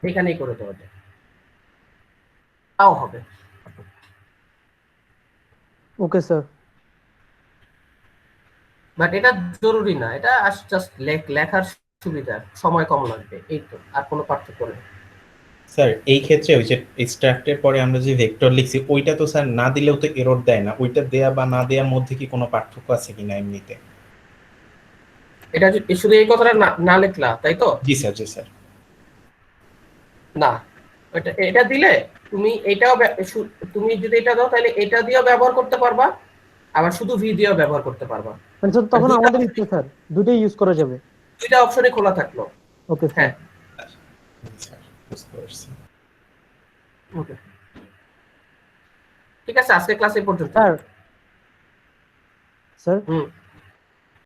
এখানেই করে দেওয়া যায়, তাও হবে। Okay sir. বাট এটা জরুরি না, এটা জাস্ট লেখার সুবিধা, সময় কম লাগবে, এই তো, আর কোনো পার্থক্য নেই। স্যার এই ক্ষেত্রে ওই যে এক্সট্রাক্টের পরে আমরা যে ভেক্টর লিখছি ওইটা তো স্যার না দিলেও তো এরর দেয় না, ওইটা দেয়া বা না দেওয়ার মধ্যে কি কোনো পার্থক্য আছে কিনা এমনিতে? এটা শুধু এই কথাটা না লিখলা, তাই তো? জি স্যার, জি স্যার। না, এটা দিলে তুমি এটাও তুমি যদি এটা দাও তাহলে এটা দিয়েও ব্যবহার করতে পারবা, আবার শুধু ভি দিয়েও ব্যবহার করতে পারবা। মানে স্যার তখন আমাদের ইচ্ছে স্যার দুটোই ইউজ করা যাবে। দুইটা অপশনে খোলা থাকলো। Okay sir. হ্যাঁ, স্যার বুঝতে পারছি। ওকে, ঠিক আছে, আজকে ক্লাস এই পর্যন্ত। স্যার স্যার হুম